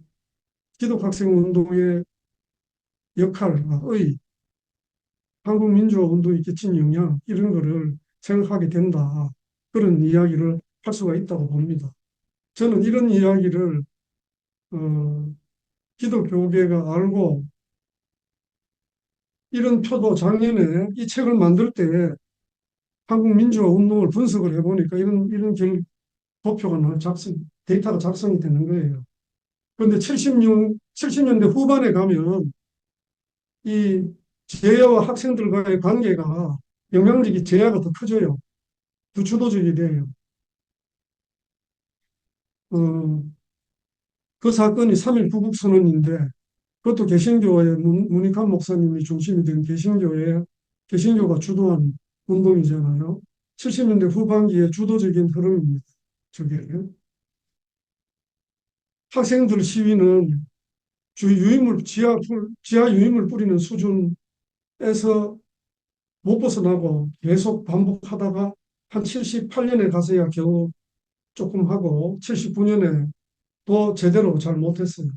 [SPEAKER 1] 기독학생 운동의 역할의 한국 민주화 운동이 끼친 영향 이런 거를 생각하게 된다. 그런 이야기를 할 수가 있다고 봅니다. 저는 이런 이야기를 어, 기독교계가 알고 이런 표도 작년에 이 책을 만들 때 한국 민주화 운동을 분석을 해보니까 이런 도표가 데이터가 작성이 되는 거예요. 그런데 70년대 후반에 가면 이 제야와 학생들과의 관계가 영향력이 제야가 더 커져요. 더 주도적이 돼요. 어, 그 사건이 3.1 구국선언인데 그것도 개신교의 문익환 목사님이 중심이 된 개신교가 주도한 운동이잖아요. 70년대 후반기에 주도적인 흐름입니다. 저게 학생들 시위는 지하 유임을 뿌리는 수준에서 못 벗어나고 계속 반복하다가 한 78년에 가서야 겨우 조금 하고 79년에 또 제대로 잘 못했어요.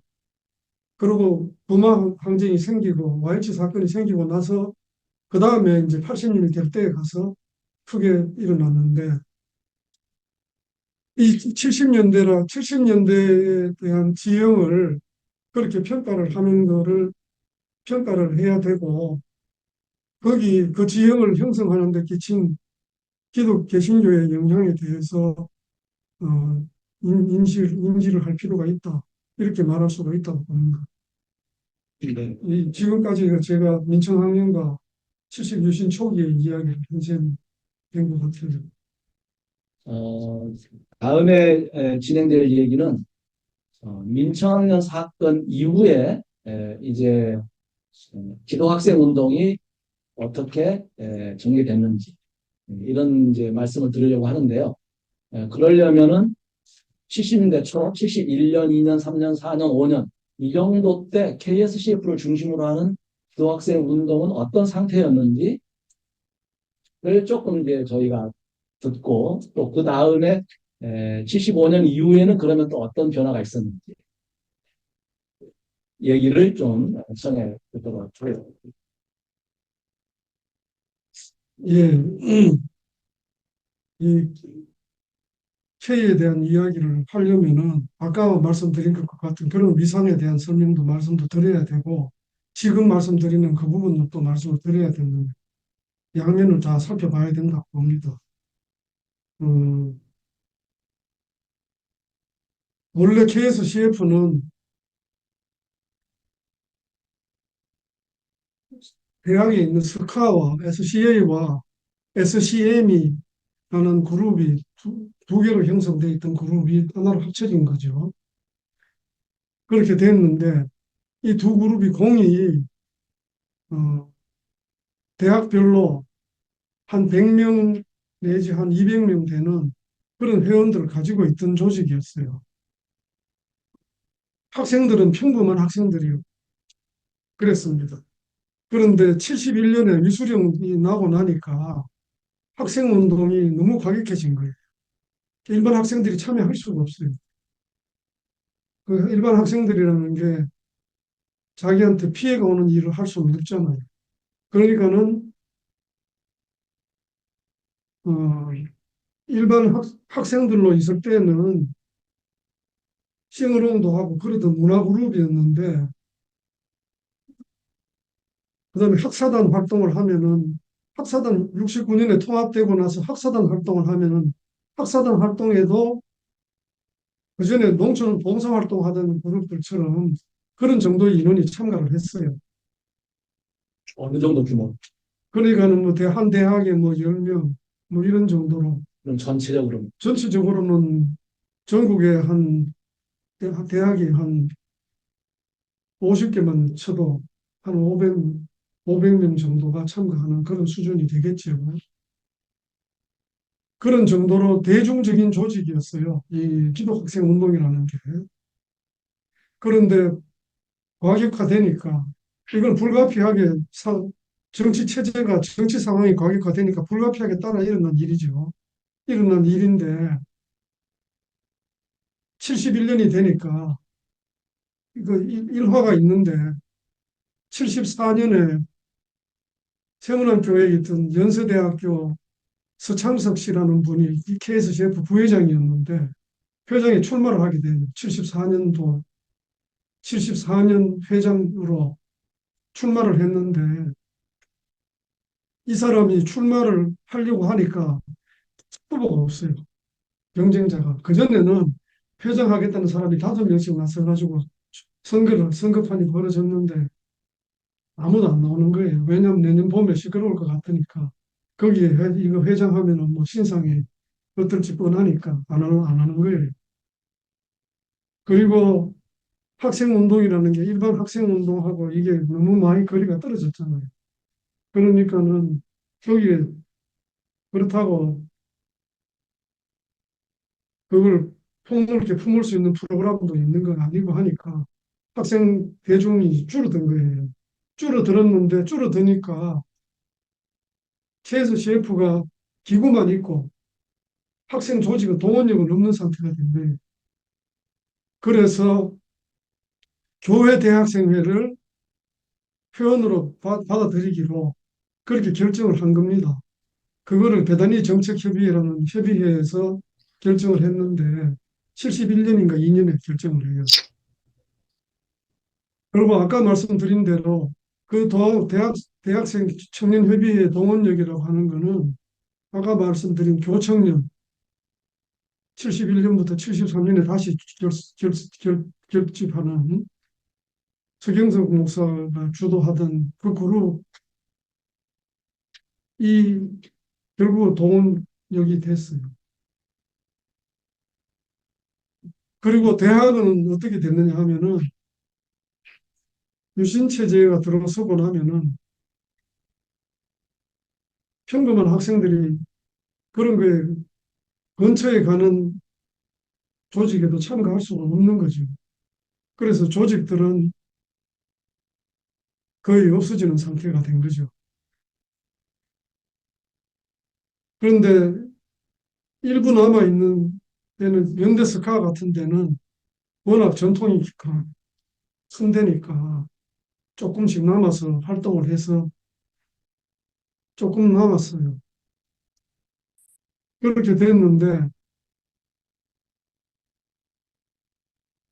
[SPEAKER 1] 그리고 부마 항쟁이 생기고 YH 사건이 생기고 나서 그 다음에 이제 80년이 될 때에 가서 크게 일어났는데 이 70년대에 대한 지형을 그렇게 평가를 하는 거를 평가를 해야 되고 거기 그 지형을 형성하는 데 끼친 기독 개신교의 영향에 대해서 인지를 할 필요가 있다. 이렇게 말할 수가 있다고 봅니다.
[SPEAKER 2] 네.
[SPEAKER 1] 지금까지 제가 민청학년과 70 유신 초기의 이야기를 한셈 된것 같아요.
[SPEAKER 2] 어, 다음에 진행될 얘기는 민청학년 사건 이후에 이제 기독학생 운동이 어떻게 전개됐는지 이런 이제 말씀을 드리려고 하는데요. 그러려면은 70년대 초, 71년, 2년, 3년, 4년, 5년 이 정도 때 KSCF를 중심으로 하는 기독학생 운동은 어떤 상태였는지를 조금 이제 저희가 듣고 또 그 다음에 75년 이후에는 그러면 또 어떤 변화가 있었는지 얘기를 좀 전해 듣도록 해요.
[SPEAKER 1] 예, 이 K에 대한 이야기를 하려면은 아까 말씀드린 것 같은 그런 위상에 대한 설명도 말씀도 드려야 되고 지금 말씀드리는 그 부분도 또 말씀을 드려야 되는 양면을 다 살펴봐야 된다고 봅니다. 음, 원래 KSCF는 대학에 있는 스카와 SCA와 SCM이 라는 그룹이 두 개로 형성되어 있던 그룹이 하나로 합쳐진 거죠. 그렇게 됐는데 이 두 그룹이 공이 어, 대학별로 한 100명 내지 한 200명 되는 그런 회원들을 가지고 있던 조직이었어요. 학생들은 평범한 학생들이요. 그랬습니다. 그런데 71년에 미수령이 나고 나니까 학생운동이 너무 과격해진 거예요. 일반 학생들이 참여할 수가 없어요. 그 일반 학생들이라는 게 자기한테 피해가 오는 일을 할 수는 없잖아요. 그러니까는 어, 일반 학생들로 있을 때는 싱어롱도 하고 그러던 문화그룹이었는데 그다음에 학사단 활동을 하면은 학사단 69년에 통합되고 나서 학사단 활동을 하면은 학사단 활동에도 그전에 농촌 봉사활동하던 그룹들처럼 그런 정도의 인원이 참가를 했어요.
[SPEAKER 2] 어느 정도 규모?
[SPEAKER 1] 그러니까는 뭐 한 대학에 뭐 10명 뭐 이런 정도로
[SPEAKER 2] 그럼 전체적으로
[SPEAKER 1] 전체적으로는 전국에 한 대학이 한 50개만 쳐도 한 500명 정도가 참가하는 그런 수준이 되겠죠. 그런 정도로 대중적인 조직이었어요. 이 기독학생 운동이라는 게. 그런데 과격화되니까 이건 불가피하게 정치 체제가 정치 상황이 과격화되니까 불가피하게 따라 일어난 일이죠. 일어난 일인데 71년이 되니까 이거 일화가 있는데 74년에 세문안교회에 있던 연세대학교 서창석 씨라는 분이 이 KSCF 부회장이었는데 회장에 출마를 하게 돼요. 74년 회장으로 출마를 했는데 이 사람이 출마를 하려고 하니까 후보가 없어요. 경쟁자가. 그전에는 회장하겠다는 사람이 5명씩 나서가지고 선거판이 벌어졌는데 아무도 안 나오는 거예요. 왜냐하면 내년 봄에 시끄러울 것 같으니까. 거기에 이거 회장하면은 뭐 신상이 어떨지 뻔하니까 안 하는 거예요. 그리고 학생운동이라는 게 일반 학생운동하고 이게 너무 많이 거리가 떨어졌잖아요. 그러니까는 거기에 그렇다고 그걸 폭넓게 품을 수 있는 프로그램도 있는 건 아니고 하니까 학생 대중이 줄어든 거예요. 줄어들었는데 줄어드니까 KSCF가 기구만 있고 학생 조직은 동원력은 없는 상태가 된 거예요. 그래서 교회 대학생회를 회원으로 받아들이기로 그렇게 결정을 한 겁니다. 그거를 대단히 정책협의회라는 협의회에서 결정을 했는데 71년인가 2년에 결정을 해요. 그리고 아까 말씀드린 대로 그 대학생 청년협의회 동원력이라고 하는 거는 아까 말씀드린 교청년 71년부터 73년에 다시 결집하는 서경석 목사가 주도하던 그 그룹이 결국 동원력이 됐어요. 그리고 대학은 어떻게 됐느냐 하면은 유신 체제가 들어서고 나면은 평범한 학생들이 그런 거에 근처에 가는 조직에도 참가할 수가 없는 거죠. 그래서 조직들은 거의 없어지는 상태가 된 거죠. 그런데 일부 남아있는 데는 연대 스카 같은 데는 워낙 전통이 큰 데니까 조금씩 남아서 활동을 해서 조금 남았어요. 그렇게 됐는데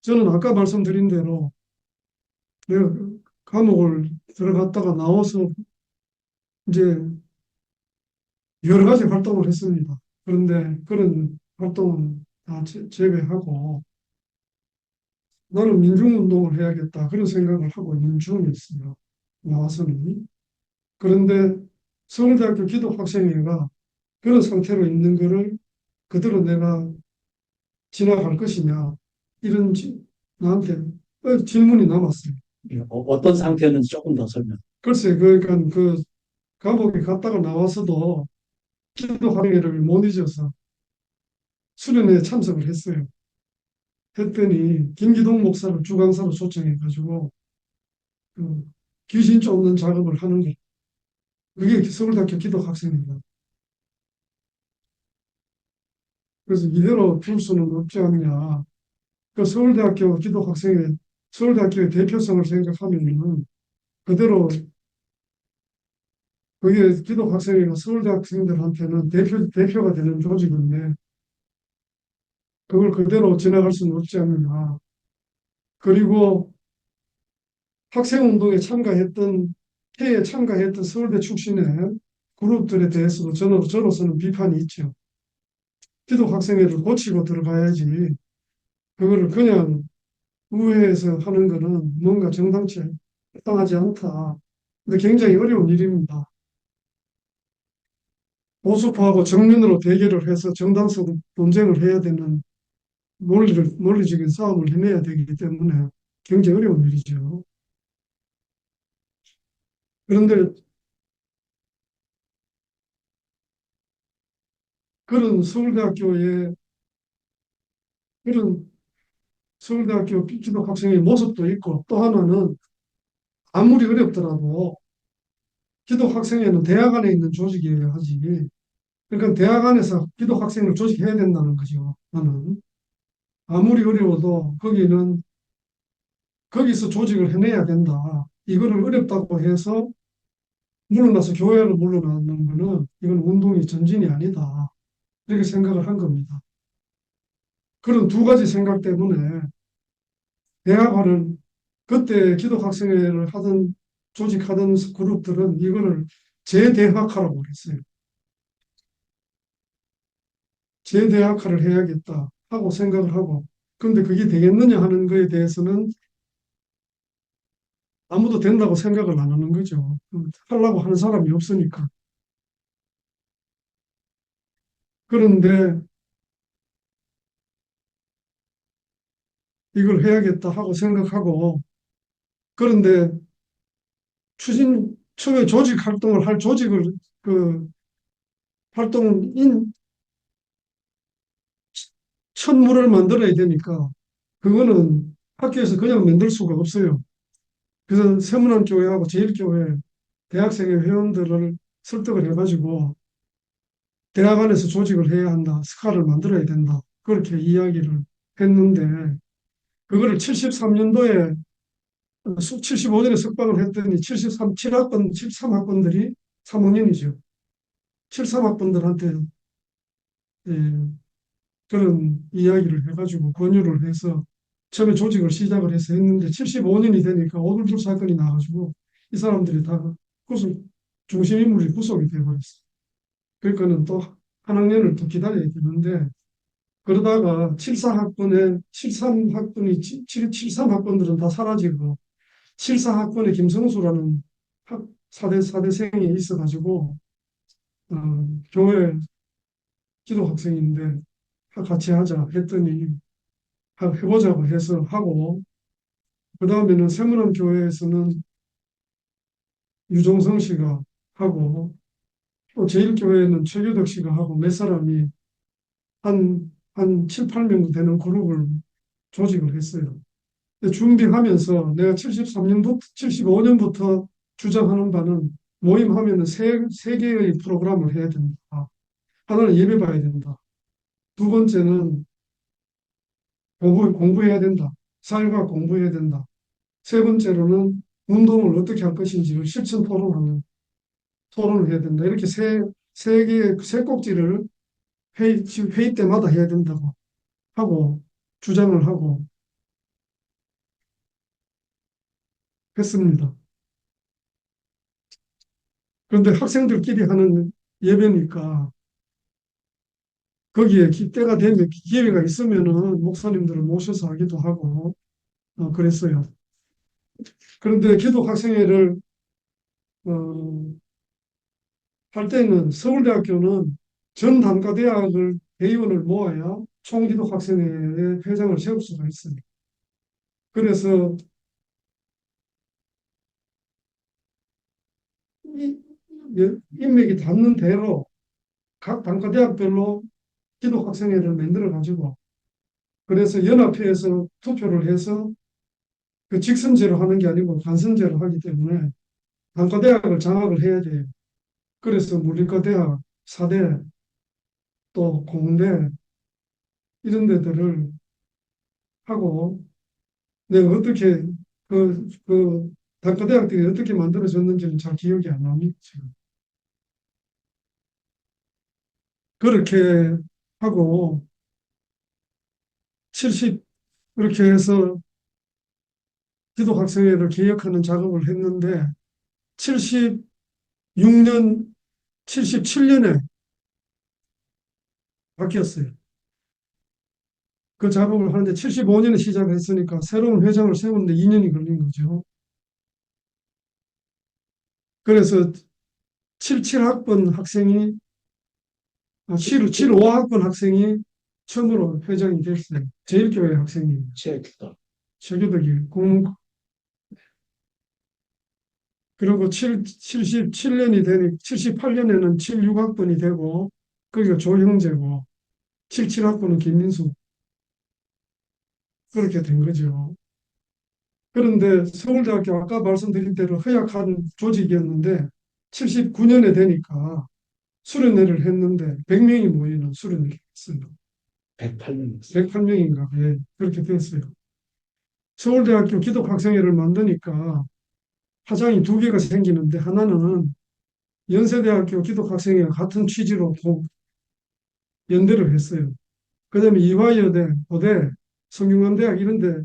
[SPEAKER 1] 저는 아까 말씀드린 대로 내가 감옥을 들어갔다가 나와서 이제 여러 가지 활동을 했습니다. 그런데 그런 활동은 다 제외하고 나는 민중운동을 해야겠다 그런 생각을 하고 있는 중이었어요. 나와서는. 그런데 서울대학교 기독학생회가 그런 상태로 있는 거를 그대로 내가 지나갈 것이냐 이런 나한테 질문이 남았어요.
[SPEAKER 2] 어떤 상태였는지 조금 더 설명.
[SPEAKER 1] 글쎄 그러니까 그 감옥에 갔다가 나와서도 기도학회를 못 잊어서 수련회에 참석을 했어요. 했더니 김기동 목사를 주강사로 초청해가지고 그 귀신 쫓는 작업을 하는 게 그게 서울대학교 기독학생입니다. 그래서 이대로 둘 수는 없지 않냐. 그 서울대학교 기독학생의 서울대학교의 대표성을 생각하면은 그대로 그게 기독학생회가 서울대학생들한테는 대표가 되는 조직인데 그걸 그대로 지나갈 수는 없지 않느냐. 그리고 학생운동에 참가했던 회에 참가했던 서울대 출신의 그룹들에 대해서도 저로서는 비판이 있죠. 기독학생회를 고치고 들어가야지 그거를 그냥 우회해서 하는 거는 뭔가 정당치에 합당하지 않다. 근데 굉장히 어려운 일입니다. 보수파하고 정면으로 대결을 해서 정당성 논쟁을 해야 되는 논리적인 싸움을 해내야 되기 때문에 굉장히 어려운 일이죠. 그런데 그런 서울대학교의 그런 서울대학교 기독학생의 모습도 있고 또 하나는 아무리 어렵더라도 기독학생회는 대학 안에 있는 조직이어야 하지. 그러니까 대학 안에서 기독학생을 조직해야 된다는 거죠. 나는 아무리 어려워도 거기는 거기서 조직을 해내야 된다. 이거를 어렵다고 해서 물러나서 교회를 물러나는 거는 이건 운동이 전진이 아니다. 이렇게 생각을 한 겁니다. 그런 두 가지 생각 때문에 대학화를 그때 기독학생회를 하던 조직하던 그룹들은 이거를 재대학화라고 그랬어요. 재대학화를 해야겠다 하고 생각을 하고 그런데 그게 되겠느냐 하는 거에 대해서는 아무도 된다고 생각을 안 하는 거죠. 하려고 하는 사람이 없으니까. 그런데 이걸 해야겠다 하고 생각하고 그런데 처음에 조직 활동을 할 조직을 그 활동인 천물을 만들어야 되니까 그거는 학교에서 그냥 만들 수가 없어요. 그래서 세문안교회하고 제일교회 대학생회 회원들을 설득을 해가지고 대학 안에서 조직을 해야 한다. 스카를 만들어야 된다. 그렇게 이야기를 했는데 그거를 73년도에 75년에 석방을 했더니 7학번, 73학번들이 3학년이죠. 73학번들한테 그런 이야기를 해가지고 권유를 해서 처음에 조직을 시작을 해서 했는데 75년이 되니까 오돌돌 사건이 나가지고 이 사람들이 다 구속, 중심인물이 구속이 돼버렸어요. 그러니까는 또 한 학년을 더 기다려야 되는데 그러다가 74학번에 73학번이 73학번들은 다 사라지고 74학번에 김성수라는 사대생이 있어가지고 교회 기도 학생인데 같이 하자 했더니 해보자고 해서 하고 그 다음에는 세문안 교회에서는 유종성 씨가 하고 또 제일교회는 최교덕 씨가 하고 몇 사람이 한 7, 8명 되는 그룹을 조직을 했어요. 근데 준비하면서 내가 73년부터 75년부터 주장하는 바는 모임하면은 세 개의 프로그램을 해야 된다. 하나는 예배 봐야 된다. 두 번째는 공부해야 된다. 사회과학 공부해야 된다. 세 번째로는 운동을 어떻게 할 것인지를 실천 토론을 해야 된다. 이렇게 세 개의 세 꼭지를 회의 때마다 해야 된다고 하고 주장을 하고 했습니다. 그런데 학생들끼리 하는 예배니까 거기에 때가 되면 기회가 있으면은 목사님들을 모셔서 하기도 하고 그랬어요. 그런데 기독학생회를 어, 할 때는 서울대학교는 전 단과대학을 대의원을 모아야 총기독학생회의 회장을 세울 수가 있어요. 그래서 이, 인맥이 닿는 대로 각 단과대학별로 기독학생회를 만들어 가지고 그래서 연합회에서 투표를 해서 그 직선제로 하는 게 아니고 단선제로 하기 때문에 단과대학을 장악을 해야 돼요. 그래서 물리과대학, 사대, 또 공대 이런 데들을 하고 내가 어떻게 그 단과대학들이 어떻게 만들어졌는지는 잘 기억이 안 납니다. 지금. 그렇게 하고 70 그렇게 해서 기독학생회를 개혁하는 작업을 했는데 76년, 77년에 바뀌었어요. 그 작업을 하는데 75년에 시작을 했으니까 새로운 회장을 세우는데 2년이 걸린 거죠. 그래서 77학번 학생이, 75학번 학생이 처음으로 회장이 됐어요. 제일교회 학생이.
[SPEAKER 2] 체육다.
[SPEAKER 1] 최교덕이. 그리고 77년이 되니 78년에는 76학번이 되고 거기가 조형제고 77학번은 김민수 그렇게 된 거죠. 그런데 서울대학교 아까 말씀드린 대로 허약한 조직이었는데 79년에 되니까 수련회를 했는데 100명이 모이는 수련회를 했어요.
[SPEAKER 2] 108명이었어요.
[SPEAKER 1] 108명인가 예, 그렇게 됐어요. 서울대학교 기독학생회를 만드니까 파장이 두 개가 생기는데 하나는 연세대학교 기독학생회와 같은 취지로 연대를 했어요. 그다음에 이화여대, 고대, 성균관대학 이런 데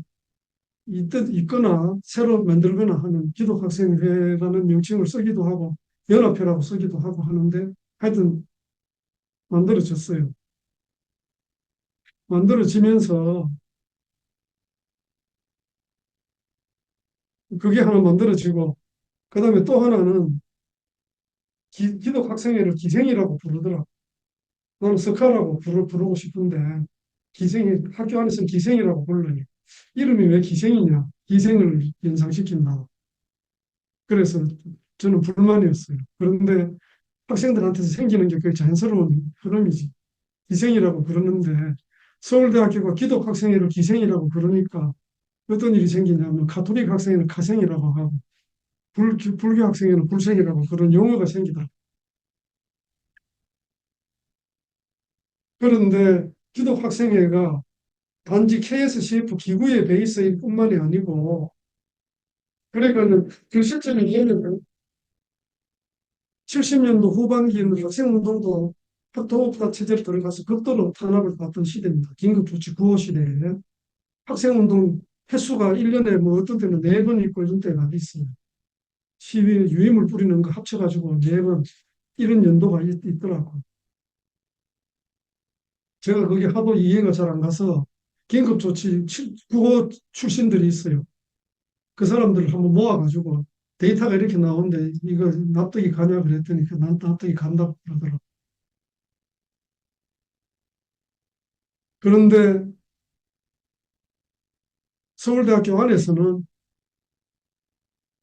[SPEAKER 1] 있거나 새로 만들거나 하는 기독학생회라는 명칭을 쓰기도 하고 연합회라고 쓰기도 하고 하는데 하여튼 만들어졌어요. 만들어지면서 그게 하나 만들어지고 그다음에 또 하나는 기독학생회를 기생이라고 부르더라고. 나는 석하라고 부르고 싶은데 기생이 학교 안에서는 기생이라고 부르니 이름이 왜 기생이냐? 기생을 연상시킨다. 그래서 저는 불만이었어요. 그런데 학생들한테서 생기는 게 그게 자연스러운 흐름이지. 기생이라고 그러는데 서울대학교가 기독학생회를 기생이라고 그러니까 어떤 일이 생기냐면 가톨릭 학생회는 가생이라고 하고 불교 학생회는 불생이라고 그런 용어가 생기더라고요. 그런데 기독학생회가 단지 KSCF 기구의 베이스일 뿐만이 아니고 그러니까는 그 실제는 얘는 70년도 후반기에는 학생운동도 학도파 체제로 들어가서 극도로 탄압을 받던 시대입니다. 긴급조치 구호 시대에 학생운동 횟수가 1년에 뭐 어떤 때는 4번 있고 이런 때가 있어요. 시위 유임을 뿌리는 거 합쳐가지고 4번 이런 연도가 있더라고요. 제가 거기 하도 이해가 잘 안 가서 긴급조치 구호 출신들이 있어요. 그 사람들을 한번 모아가지고 데이터가 이렇게 나오는데 이거 납득이 가냐 그랬더니 난 납득이 간다고 그러더라고요. 그런데 서울대학교 안에서는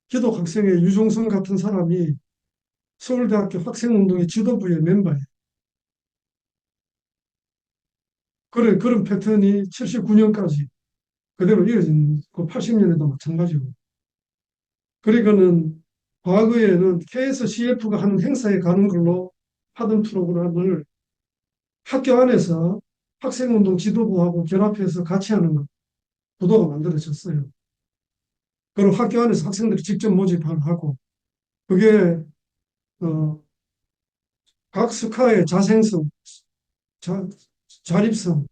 [SPEAKER 1] 기독학생회 유종성 같은 사람이 서울대학교 학생운동의 지도부의 멤버예요. 그런 패턴이 79년까지 그대로 이어진 그 80년에도 마찬가지고. 그러니까는 과거에는 KSCF가 하는 행사에 가는 걸로 하던 프로그램을 학교 안에서 학생운동 지도부하고 결합해서 같이 하는 구도가 만들어졌어요. 그리고 학교 안에서 학생들이 직접 모집하고 그게 어, 각 스카의 자생성, 자, 자립성이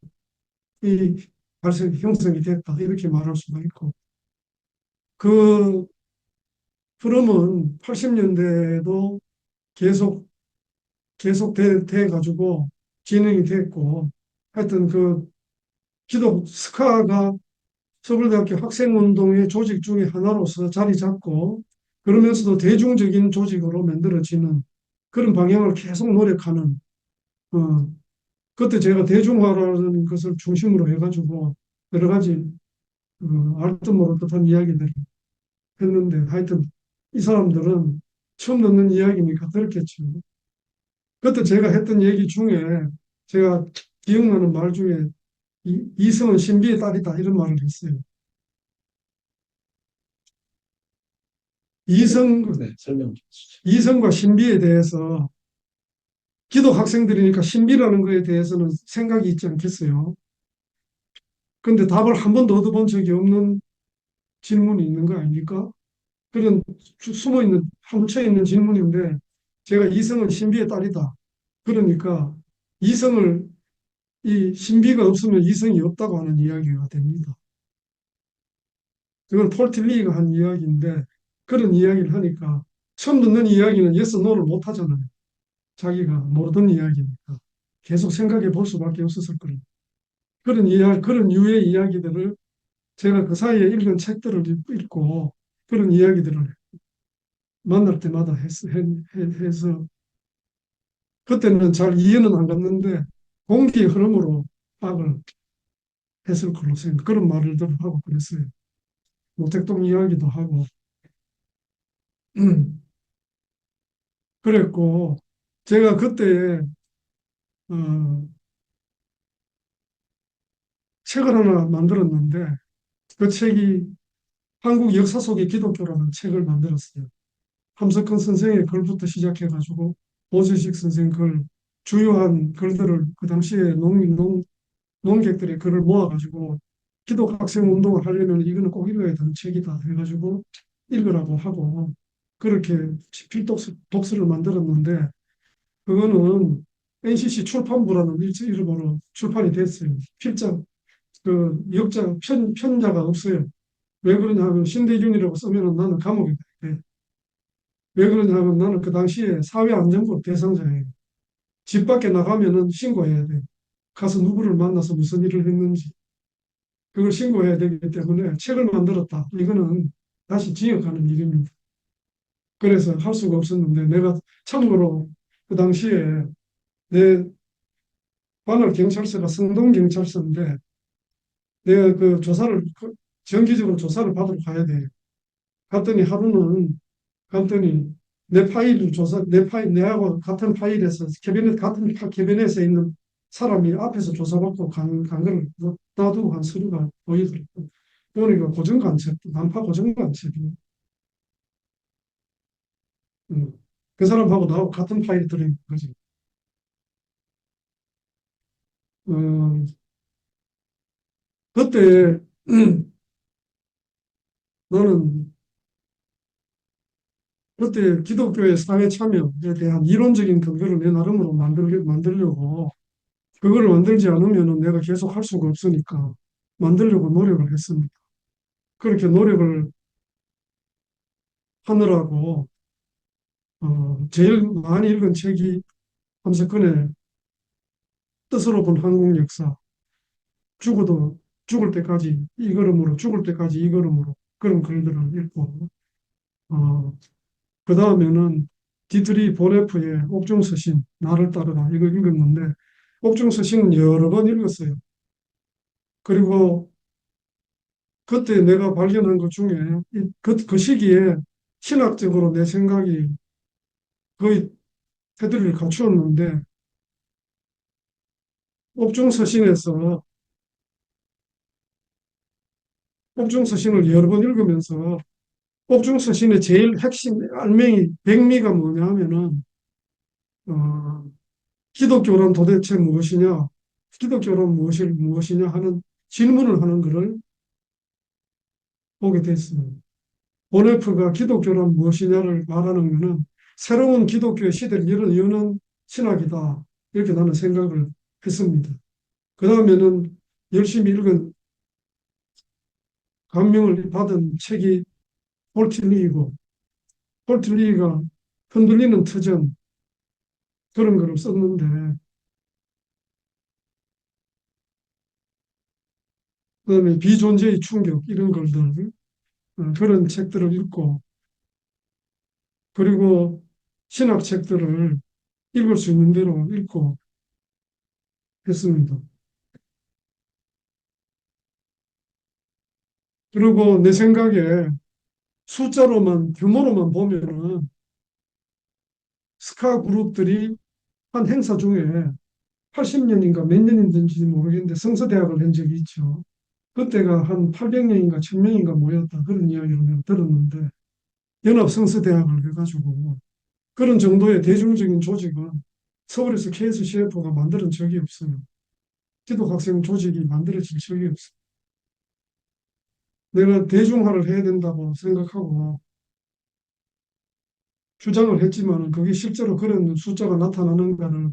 [SPEAKER 1] 형성이 됐다 이렇게 말할 수가 있고 그 흐름은 80년대에도 계속 돼 가지고 진행이 됐고 하여튼 그 기독 스카가 서울대학교 학생운동의 조직 중에 하나로서 자리 잡고 그러면서도 대중적인 조직으로 만들어지는 그런 방향을 계속 노력하는 그때 제가 대중화라는 것을 중심으로 해가지고 여러 가지 알듯 모를 듯한 이야기들을 했는데 하여튼 이 사람들은 처음 듣는 이야기니까 들었겠죠. 그때 제가 했던 얘기 중에 제가 기억나는 말 중에 이성은 신비의 딸이다 이런 말을 했어요. 이성,
[SPEAKER 2] 네, 설명 좀 주시죠.
[SPEAKER 1] 이성과 신비에 대해서 기독 학생들이니까 신비라는 거에 대해서는 생각이 있지 않겠어요. 근데 답을 한 번도 얻어본 적이 없는 질문이 있는 거 아닙니까? 그런 숨어 있는, 함쳐 있는 질문인데 제가 이성은 신비의 딸이다. 그러니까 이성을, 이 신비가 없으면 이성이 없다고 하는 이야기가 됩니다. 그건 폴 틸리가 한 이야기인데 그런 이야기를 하니까 처음 듣는 이야기는 yes, no를 못 하잖아요. 자기가 모르던 이야기니까 계속 생각해 볼 수밖에 없었을 거예요. 그런 이야기, 그런 유의 이야기들을 제가 그 사이에 읽은 책들을 읽고 그런 이야기들을 만날 때마다 해서 그때는 잘 이해는 안 갔는데 공기의 흐름으로 파악을 했을 걸로 생각. 그런 말들을 하고 그랬어요. 모택동 이야기도 하고 그랬고 제가 그때 어, 책을 하나 만들었는데 그 책이 한국 역사 속의 기독교라는 책을 만들었어요. 함석헌 선생의 글부터 시작해가지고 오재식 선생 글, 주요한 글들을 그 당시에 농객들의 글을 모아가지고 기독 학생 운동을 하려면 이거는 꼭 읽어야 되는 책이다 해가지고 읽으라고 하고 그렇게 필독서를 만들었는데 그거는 NCC 출판부라는 이름으로 출판이 됐어요. 필자 그 역자 편자가 없어요. 왜 그러냐면 신대균이라고 쓰면은 나는 감옥에 가. 왜 그러냐면 나는 그 당시에 사회안전법 대상자예요. 집 밖에 나가면은 신고해야 돼. 가서 누구를 만나서 무슨 일을 했는지 그걸 신고해야 되기 때문에 책을 만들었다. 이거는 다시 지역하는 일입니다. 그래서 할 수가 없었는데 내가 참고로 그 당시에 내 관할 경찰서가 성동경찰서인데 내가 그 조사를 정기적으로 조사를 받으러 가야 돼요. 갔더니 하루는 갔더니 내 파일을 조사, 내 파일, 내하고 같은 파일에서 같은 캐비넷에 있는 사람이 앞에서 조사받고 간 걸 놔두고 간 서류가 보이더라고요. 보니까 고정간첩, 난파 고정간첩이. 그 사람하고 나하고 같은 파일이 들어있는 거지. 어, 그때 나는 그때 기독교의 사회 참여에 대한 이론적인 근거를 내 나름으로 만들려고 그거를 만들지 않으면 내가 계속 할 수가 없으니까 만들려고 노력을 했습니다. 그렇게 노력을 하느라고 제일 많이 읽은 책이 함석헌의 뜻으로 본 한국 역사, 죽어도 죽을 때까지 이 걸음으로 죽을 때까지 이 걸음으로 그런 글들을 읽고 그 다음에는 디트리 보네프의 옥중서신 나를 따르라 이거 읽었는데 옥중서신은 여러 번 읽었어요. 그리고 그때 내가 발견한 것 중에 그 시기에 신학적으로 내 생각이 거의 테두리를 갖추었는데 옥중서신에서 옥중서신을 여러 번 읽으면서 옥중서신의 제일 핵심 알맹이 백미가 뭐냐 하면은 어, 기독교란 도대체 무엇이냐 기독교란 무엇이냐 하는 질문을 하는 것을 보게 됐습니다. 보네프가 기독교란 무엇이냐를 말하는 것은 새로운 기독교의 시대를 여는 신학이다. 이렇게 나는 생각을 했습니다. 그 다음에는 열심히 읽은 감명을 받은 책이 폴틀리이고 폴틀리이가 흔들리는 터전 그런 거를 썼는데 그다음에 비존재의 충격 이런 걸들 그런 책들을 읽고 그리고 신학 책들을 읽을 수 있는 대로 읽고 했습니다. 그리고 내 생각에 숫자로만 규모로만 보면은 스카 그룹들이 한 행사 중에 80년인가 몇 년인지 모르겠는데 성서대학을 한 적이 있죠. 그때가 한 800명인가 1000명인가 모였다 그런 이야기를 내가 들었는데 연합성서대학을 해가지고 그런 정도의 대중적인 조직은 서울에서 KSCF가 만들은 적이 없어요. 기독학생 조직이 만들어질 적이 없어요. 내가 대중화를 해야 된다고 생각하고 주장을 했지만 그게 실제로 그런 숫자가 나타나는가를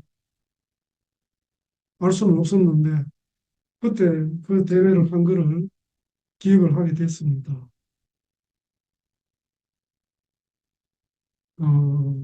[SPEAKER 1] 알 수는 없었는데 그때 그 대회를 한 거를 기억을 하게 됐습니다. 어,